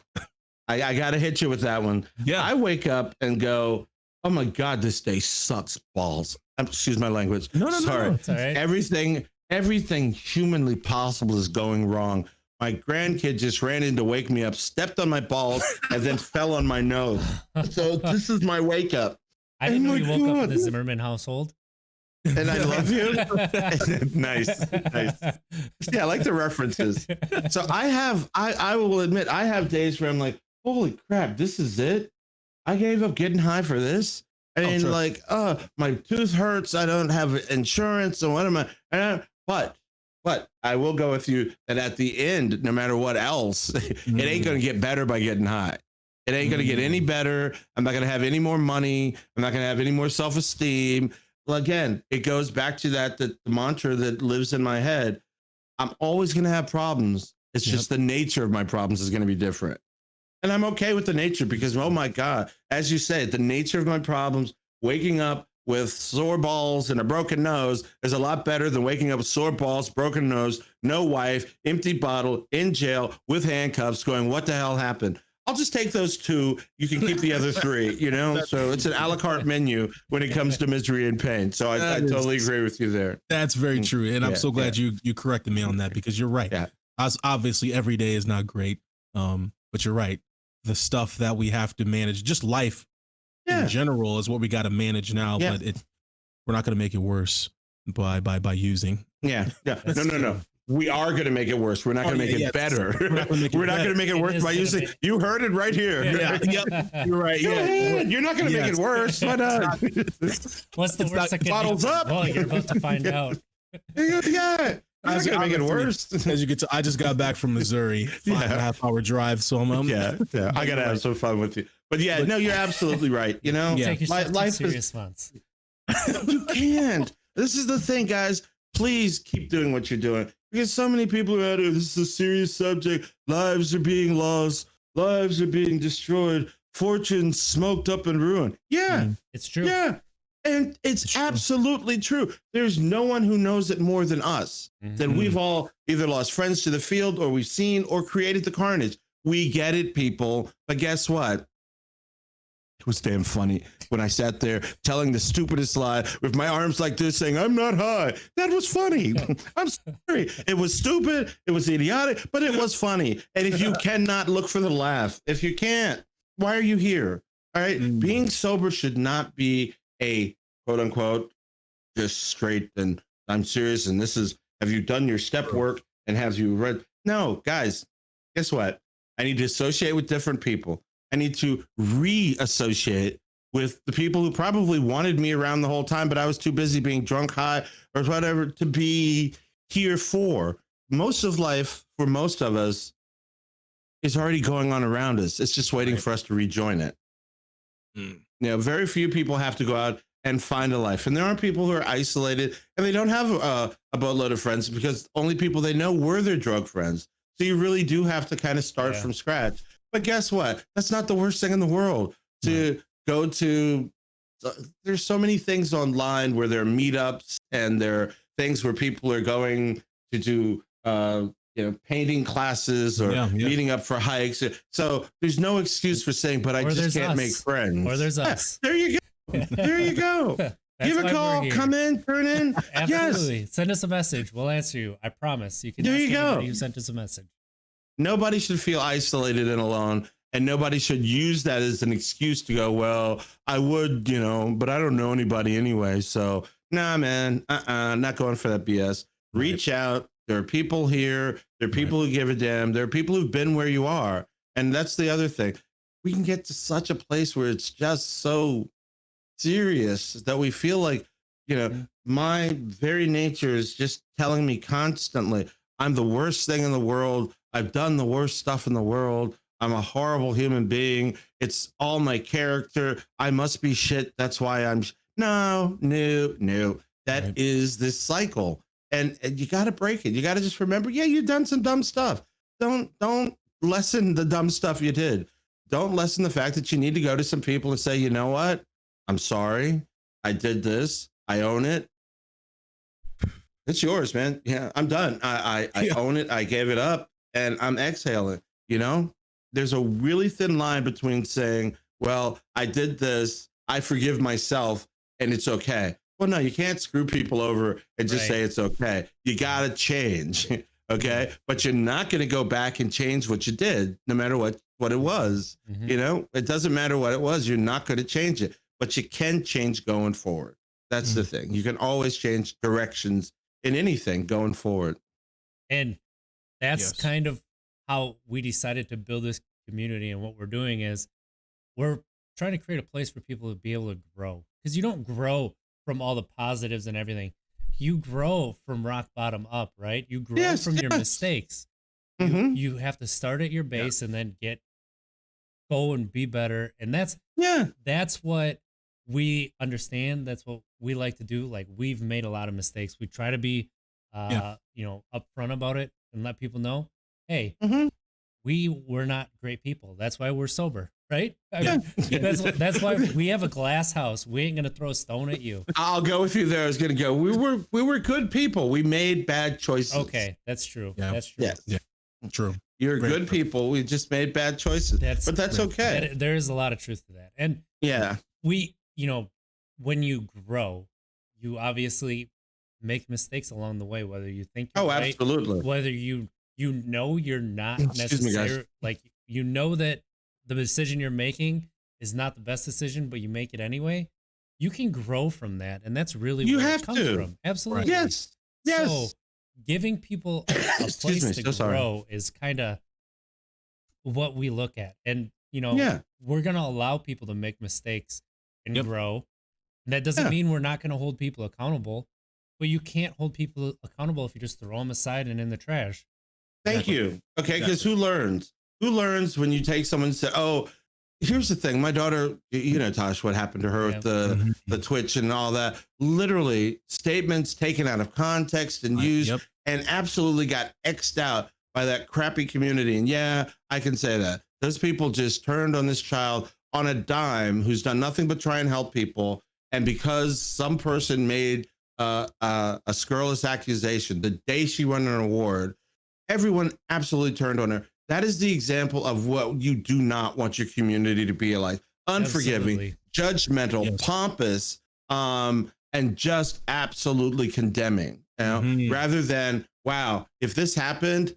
I got to hit you with that one. Yeah. I wake up and go, oh my God, this day sucks balls. Excuse my language. No. Sorry. It's all right. Everything humanly possible is going wrong. My grandkid just ran in to wake me up, stepped on my balls, and then fell on my nose. So this is my wake up. I didn't know you woke up in the Zimmerman household. And I love you. Nice. Yeah, I like the references. So I will admit, I have days where I'm like, holy crap, this is it? I gave up getting high for this? And like, my tooth hurts. I don't have insurance. And what am I? But I will go with you that at the end, no matter what else, it ain't going to get better by getting high. It ain't going to get any better. I'm not going to have any more money. I'm not going to have any more self-esteem. Well, again, it goes back to the mantra that lives in my head. I'm always going to have problems. It's just the nature of my problems is going to be different. And I'm okay with the nature because, oh my God, as you say, the nature of my problems, waking up with sore balls and a broken nose is a lot better than waking up with sore balls, broken nose, no wife, empty bottle, in jail with handcuffs going, what the hell happened? I'll just take those two. You can keep the other three, you know? So it's an a la carte menu when it comes to misery and pain. So I totally agree with you there. That's very true. And I'm so glad you corrected me on that because you're right. Yeah. Obviously, every day is not great, but you're right. The stuff that we have to manage, just life in general, is what we got to manage now. But we're not going to make it worse by using. Yeah. No. We are going to make it worse. We're not going to make it better. We're not going to make it worse by using. You heard it right here. You're right. You're not going to make it worse. Why not? What's the worst that can bottles up? Well, you're about to find out. Yeah. I'm not gonna make it worse. As you get to, I just got back from Missouri, 5.5 hour drive. So I'm I gotta have some fun with you. But no, you're absolutely right. You know, life serious months. You can't. This is the thing, guys. Please keep doing what you're doing because so many people are out here. This is a serious subject. Lives are being lost. Lives are being destroyed. Fortunes smoked up and ruined. Yeah, it's true. Yeah. And it's absolutely true. There's no one who knows it more than us, that we've all either lost friends to the field or we've seen or created the carnage. We get it, people. But guess what? It was damn funny when I sat there telling the stupidest lie with my arms like this saying, I'm not high. That was funny. I'm sorry. It was stupid. It was idiotic, but it was funny. And if you cannot look for the laugh, if you can't, why are you here? All right. Being sober should not be a quote unquote, just straight and I'm serious. And this is, have you done your step work and have you read? No, guys, guess what? I need to associate with different people. I need to reassociate with the people who probably wanted me around the whole time, but I was too busy being drunk, high, or whatever to be here for. Most of life, for most of us, is already going on around us. It's just waiting for us to rejoin it. You know, very few people have to go out and find a life. And there are people who are isolated and they don't have a boatload of friends because only people they know were their drug friends. So you really do have to kind of start from scratch. But guess what? That's not the worst thing in the world to go to. There's so many things online where there are meetups and there are things where people are going to do, painting classes or meeting up for hikes. So there's no excuse for saying, but I just can't make friends. Or there's us. There you go. There you go. Give a call, come in, turn in. Absolutely. Yes. Send us a message. We'll answer you. I promise. You can there you go. You sent us a message. Nobody should feel isolated and alone. And nobody should use that as an excuse to go, well, I would, but I don't know anybody anyway. So nah, man, not going for that BS. Reach out. There are people here. There are people who give a damn. There are people who've been where you are. And that's the other thing. We can get to such a place where it's just so serious that we feel like, my very nature is just telling me constantly, I'm the worst thing in the world. I've done the worst stuff in the world. I'm a horrible human being. It's all my character. I must be shit. That's why I'm no. That is this cycle. And you got to break it. You got to just remember, you've done some dumb stuff. Don't lessen the dumb stuff you did. Don't lessen the fact that you need to go to some people and say, you know what? I'm sorry. I did this. I own it. It's yours, man. Yeah, I'm done. I own it. I gave it up and I'm exhaling. There's a really thin line between saying, well, I did this. I forgive myself and it's okay. Well, no, you can't screw people over and just say it's okay. You got to change. Okay. But you're not going to go back and change what you did, no matter what it was. It doesn't matter what it was. You're not going to change it, but you can change going forward. That's the thing. You can always change directions in anything going forward. And that's kind of how we decided to build this community. And what we're doing is we're trying to create a place for people to be able to grow, because you don't grow from all the positives and everything. You grow from rock bottom up, right? You grow from your mistakes. You have to start at your base and then go and be better. And that's what we understand. That's what we like to do. Like, we've made a lot of mistakes. We try to be, upfront about it and let people know, hey, we were not great people. That's why we're sober, right? I mean, that's why we have a glass house. We ain't gonna throw a stone at you. I'll go with you there. I was gonna go. We were good people. We made bad choices. Okay, that's true. Yeah. That's true. Yes. Yeah, true. You're good people. We just made bad choices. But that's okay. There is a lot of truth to that. And when you grow, you obviously make mistakes along the way, whether you think you're right, absolutely, whether you're not necessarily like, that the decision you're making is not the best decision, but you make it anyway. You can grow from that, and that's really where it comes from. Absolutely. Yes. So giving people a place to grow is kind of what we look at. And, we're going to allow people to make mistakes and grow. And that doesn't mean we're not going to hold people accountable, but you can't hold people accountable if you just throw them aside and in the trash. Thank you. Okay, because who learns? Who learns when you take someone and say, oh, here's the thing. My daughter, Tosh, what happened to her with the Twitch and all that, literally statements taken out of context and used and absolutely got X'd out by that crappy community. And I can say that. Those people just turned on this child on a dime who's done nothing but try and help people. And because some person made a scurrilous accusation the day she won an award, everyone absolutely turned on her. That is the example of what you do not want your community to be like: unforgiving, judgmental, pompous, and just absolutely condemning. Rather than, wow, if this happened,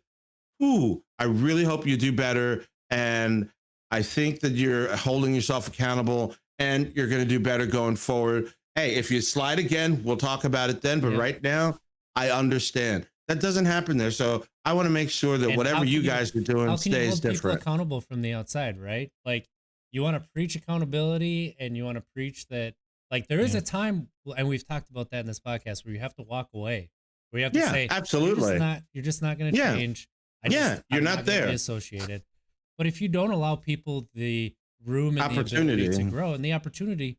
I really hope you do better. And I think that you're holding yourself accountable and you're going to do better going forward. Hey, if you slide again, we'll talk about it then. But right now, I understand. That doesn't happen there. So I want to make sure that whatever you guys are doing stays different. People accountable from the outside, right? Like, you want to preach accountability, and you want to preach that, like, there is a time, and we've talked about that in this podcast, where you have to walk away, where you have to say, absolutely, you're just not going to change. You're not there. Be associated. But if you don't allow people the room and the ability to grow and the opportunity,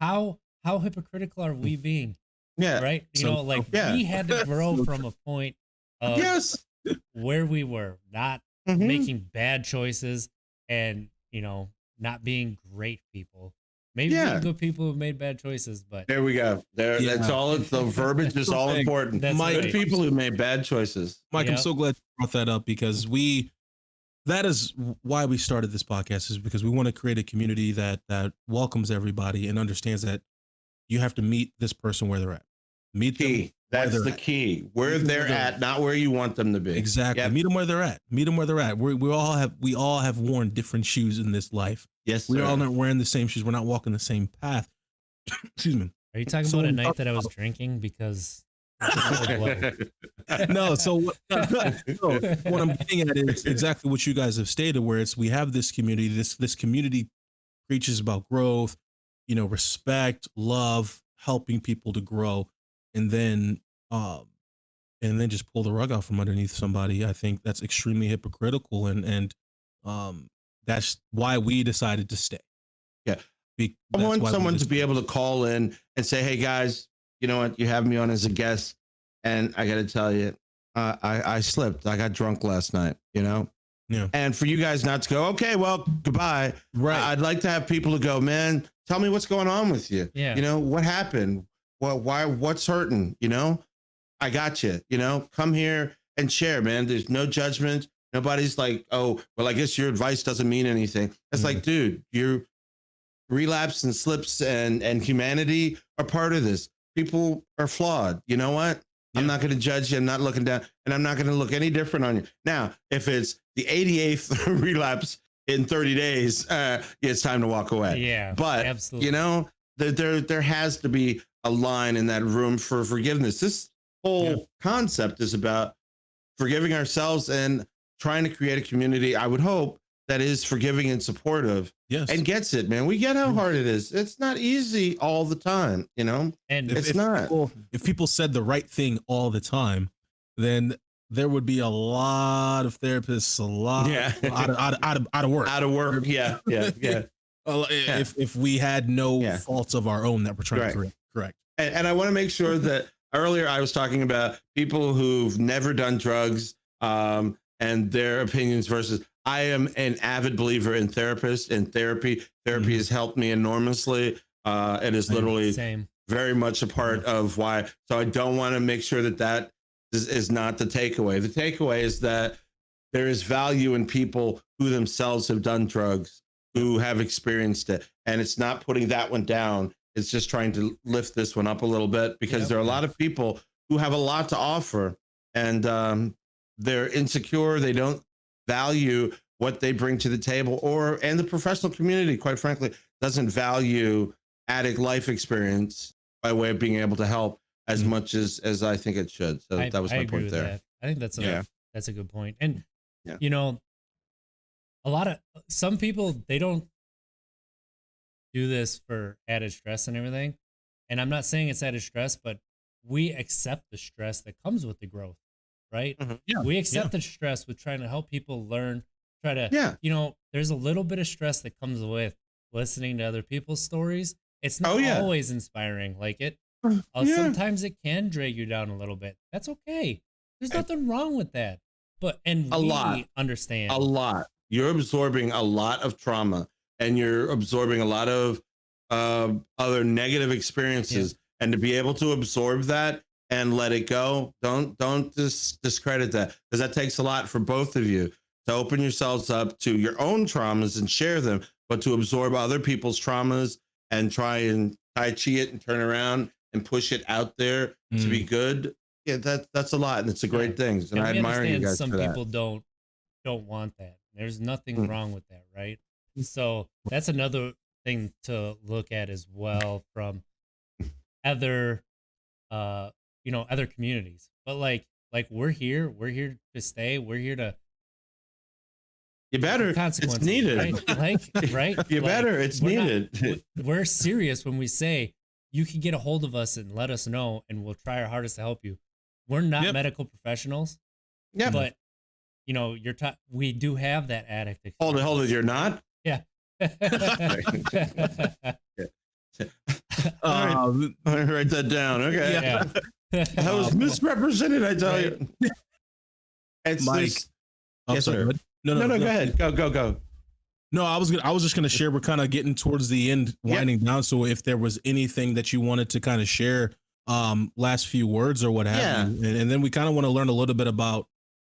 how hypocritical are we being? Right. We had to grow from a point of where we were not making bad choices and, not being great people. Maybe being good people who made bad choices, but there we go. That's all. The verbiage is all important. Good people who made bad choices. Mike, I'm so glad you brought that up, because that is why we started this podcast, is because we want to create a community that welcomes everybody and understands that you have to meet this person where they're at. Meet them. That's the key. Where they're at, not where you want them to be. Exactly. Meet them where they're at. Meet them where they're at. We all have worn different shoes in this life. Yes, we're all not wearing the same shoes. We're not walking the same path. Excuse me. Are you talking about a night that I was drinking? Because no. So what I'm getting at is exactly what you guys have stated, where we have this community. This community preaches about growth, respect, love, helping people to grow, and then just pull the rug out from underneath somebody. I think that's extremely hypocritical, and that's why we decided to stay. I want someone to be able to call in and say, hey guys, you know what? You have me on as a guest, and I got to tell you, I slipped. I got drunk last night, Yeah. And for you guys not to go, okay, well, goodbye. Right. I'd like to have people to go, man, tell me what's going on with you. Yeah. What happened? Well, why? What's hurting? I got you. Come here and share, man. There's no judgment. Nobody's like, oh, well, I guess your advice doesn't mean anything. It's like, dude, your relapse and slips and humanity are part of this. People are flawed. You know what? I'm not going to judge you. I'm not looking down, and I'm not going to look any different on you. Now, if it's the 88th relapse in 30 days, it's time to walk away. Yeah, but absolutely. you know, there has to be a line in that room for forgiveness. This whole concept is about forgiving ourselves and trying to create a community, I would hope, that is forgiving and supportive. Yes. And gets it, man. We get how hard it is. It's not easy all the time, you know? And it's not. If people said the right thing all the time, then there would be a lot of therapists, a lot out of work. Out of work. Yeah. If we had no faults of our own that we're trying to correct. And I want to make sure that earlier I was talking about people who've never done drugs and their opinions versus I am an avid believer in therapists and therapy. Therapy has helped me enormously. It is literally very much a part of why. So I don't want to make sure that is not the takeaway. The takeaway is that there is value in people who themselves have done drugs, who have experienced it. And it's not putting that one down. It's just trying to lift this one up a little bit because there are a lot of people who have a lot to offer and they're insecure. They don't value what they bring to the table and the professional community, quite frankly, doesn't value addict life experience by way of being able to help as much as I think it should. So that was my point there. That. I think that's a good point. And you know, some people, they don't do this for added stress and everything. And I'm not saying it's added stress, but we accept the stress that comes with the growth, right? We accept the stress with trying to help people learn, you know, there's a little bit of stress that comes with listening to other people's stories. It's not always inspiring. Like sometimes it can drag you down a little bit. That's okay. There's nothing wrong with that. But we understand a lot. You're absorbing a lot of trauma and you're absorbing a lot of other negative experiences. And to be able to absorb that and let it go, don't discredit that, because that takes a lot for both of you to open yourselves up to your own traumas and share them, but to absorb other people's traumas and try and Tai Chi it and turn around and push it out there to be good. Yeah, that's a lot, and it's a great thing. And I admire you guys for that. Some people don't want that. There's nothing wrong with that, right? So that's another thing to look at as well from other other communities. But like we're here to stay. We're here to you better it's needed. Right? You better it's needed. We're serious when we say you can get a hold of us and let us know, and we'll try our hardest to help you. We're not medical professionals. Yeah. But you know, we do have that addict experience. Hold it, you're not? Yeah. All right. I'll write that down. Okay. Yeah. I was misrepresented, I tell you. It's Mike. Yes, sir. No, go ahead. Go. No, I was just gonna share. We're kind of getting towards the end, winding down. So if there was anything that you wanted to kind of share, last few words or what have you, and then we kind of want to learn a little bit about,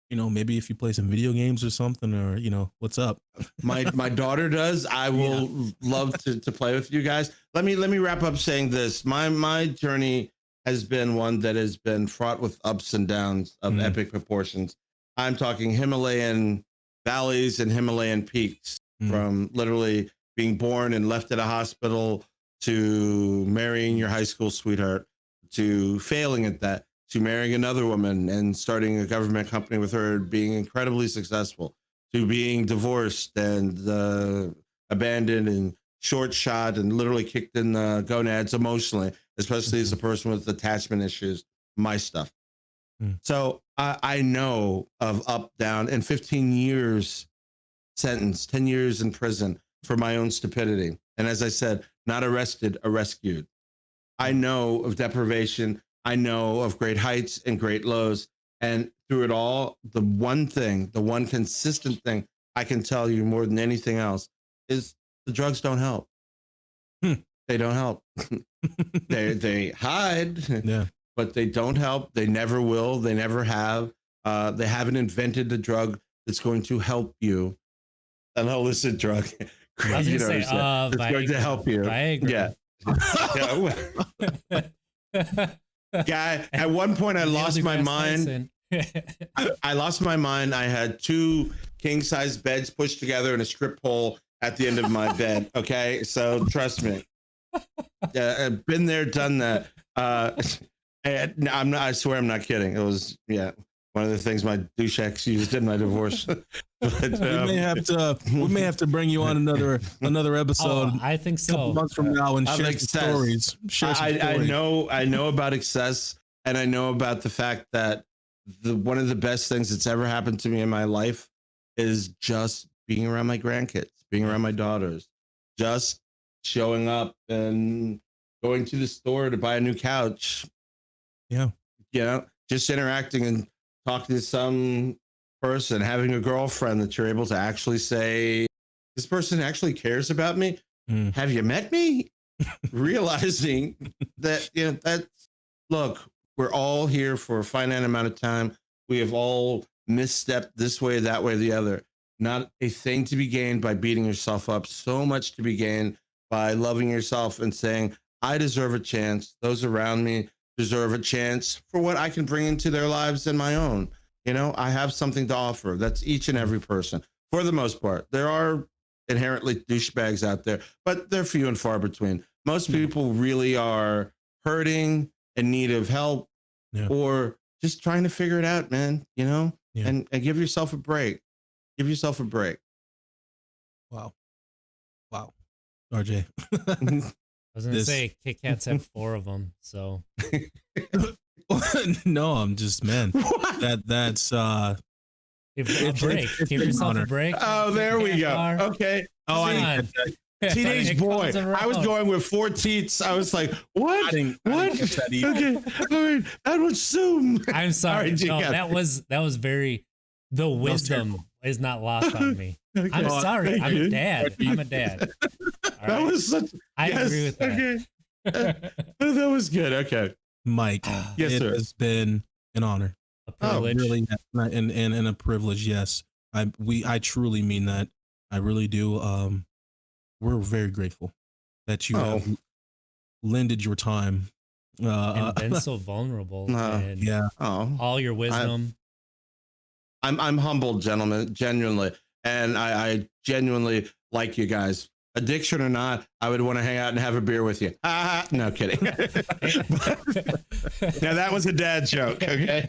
you know, maybe if you play some video games or something, or you know, what's up. My daughter does. I will love to play with you guys. Let me wrap up saying this. My journey has been one that has been fraught with ups and downs of epic proportions. I'm talking Himalayan valleys and Himalayan peaks, from literally being born and left at a hospital to marrying your high school sweetheart, to failing at that, to marrying another woman and starting a government company with her, being incredibly successful, to being divorced and abandoned and short shot and literally kicked in the gonads emotionally, especially as a person with attachment issues, my stuff. So I know of up, down, and 15 years sentence, 10 years in prison for my own stupidity. And as I said, not arrested, rescued. I know of deprivation. I know of great heights and great lows. And through it all, the one consistent thing I can tell you more than anything else is the drugs don't help. They don't help. they hide, but they don't help. They never will. They never have. They haven't invented the drug that's going to help you. An illicit drug. It's going to help you. Viagra. Yeah. Guy, at one point I lost my mind. I lost my mind. I had 2 king size beds pushed together in a strip pole at the end of my bed. Okay, so trust me. I've been there, done that. And I swear I'm not kidding. It was one of the things my douche ex used in my divorce. But, we may have to bring you on another episode. I think so. A couple months from now and share some stories. I know about excess, and I know about the fact that one of the best things that's ever happened to me in my life is just being around my grandkids, being around my daughters, just showing up and going to the store to buy a new couch. Just interacting and talking to some person, having a girlfriend that you're able to actually say, this person actually cares about me. Have you met me? Realizing that, look, we're all here for a finite amount of time. We have all misstepped this way, that way, the other. Not a thing to be gained by beating yourself up. So much to be gained by loving yourself and saying, I deserve a chance. Those around me deserve a chance for what I can bring into their lives and my own. I have something to offer. That's each and every person. For the most part, there are inherently douchebags out there, but they're few and far between. Most people really are hurting, in need of help, or just trying to figure it out, man, and give yourself a break. Give yourself a break. Wow. RJ. I was going to say, Kit Kats have 4 of them, so. No, I'm just, man. That's Give yourself a break. Oh, there we go. Okay. Oh, I didn't get that. Teenage boy. I was going with 4 teats. I was like, what? I didn't get that either. Okay. All right. That was Zoom. I'm sorry. No, that was very, the wisdom is not lost on me. Okay. I'm sorry. I'm a dad. All that was such. I agree with that. Okay. That was good. Okay. Mike, yes, it sir. has been an honor. A privilege. Really, and a privilege. Yes. I truly mean that. I really do. We're very grateful that you have lended your time and been so vulnerable. And all your wisdom. I'm humbled, gentlemen, genuinely, and I genuinely like you guys. Addiction or not, I would want to hang out and have a beer with you. No kidding. Now that was a dad joke, okay?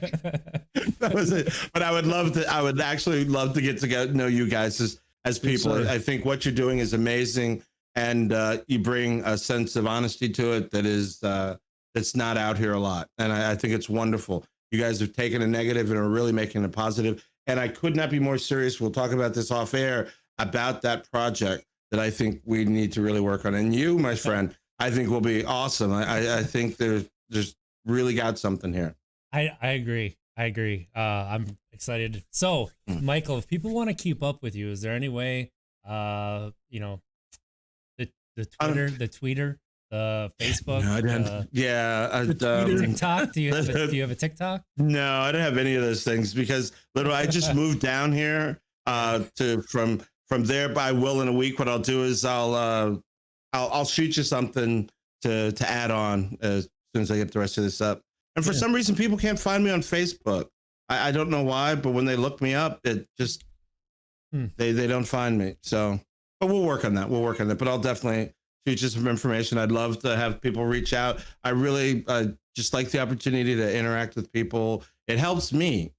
That was it. But I would actually love to get to know you guys as people. I think what you're doing is amazing, and you bring a sense of honesty to it that is that's not out here a lot, and I think it's wonderful. You guys have taken a negative and are really making it positive, and I could not be more serious. We'll talk about this off air about that project that I think we need to really work on. And you, my friend, I think will be awesome. I think there's really got something here. I agree. I'm excited. So, Michael, if people want to keep up with you, is there any way, the Twitter, the tweeter, the Facebook, TikTok? Do you have a TikTok? No, I don't have any of those things because literally I just moved down here from there. I will in a week. What I'll do is I'll shoot you something to add on as soon as I get the rest of this up. And for some reason, people can't find me on Facebook. I don't know why, but when they look me up, it just they don't find me. So, but we'll work on that. But I'll definitely shoot you some information. I'd love to have people reach out. I really just like the opportunity to interact with people. It helps me,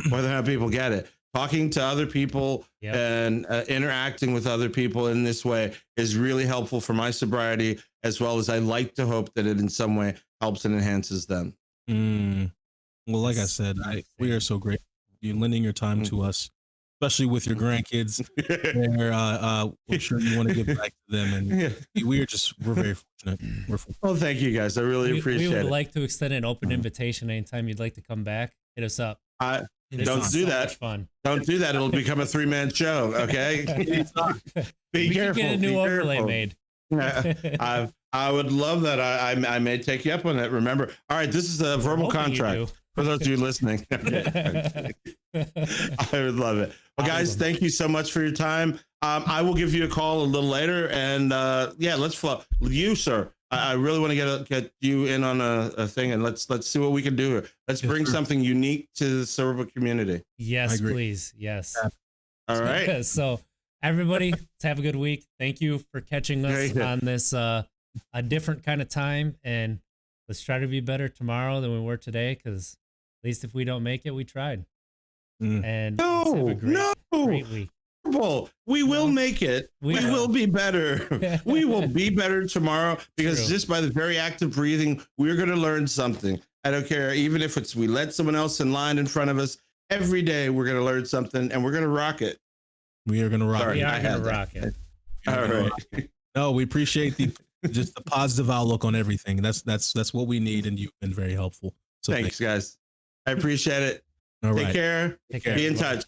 whether or not people get it. Talking to other people and interacting with other people in this way is really helpful for my sobriety, as well as I like to hope that it in some way helps and enhances them. Well, like I said, we are so grateful you lending your time to us, especially with your grandkids. I'm sure you want to give back to them, and we're very fortunate. Well, thank you guys. I really appreciate it. We would like to extend an open invitation anytime you'd like to come back. Hit us up. Don't do that. Fun. Don't do that. It'll become a 3-man show. Okay. Be careful. Get a new overlay made. I would love that. I may take you up on that. Remember. All right. This is a verbal contract for those of you listening. I would love it. Well, guys, thank you so much for your time. I will give you a call a little later, and let's flow. You, sir. I really want to get you in on a thing, and let's see what we can do here. Let's bring something unique to the sober community. Yes, please. Yes. All right. So everybody, let's have a good week. Thank you for catching us on this a different kind of time, and let's try to be better tomorrow than we were today, because at least if we don't make it, we tried. And let's have a great week. We will make it. We will be better. We will be better tomorrow, because just by the very act of breathing, we're going to learn something. I don't care, even if it's we let someone else in line in front of us. Every day we're going to learn something, and we're going to rock it. We are going to rock it. We are going to rock it. All right. No, we appreciate just the positive outlook on everything. That's what we need, and you've been very helpful. So thanks, guys. I appreciate it. All right. Take care. Take care. Be in touch.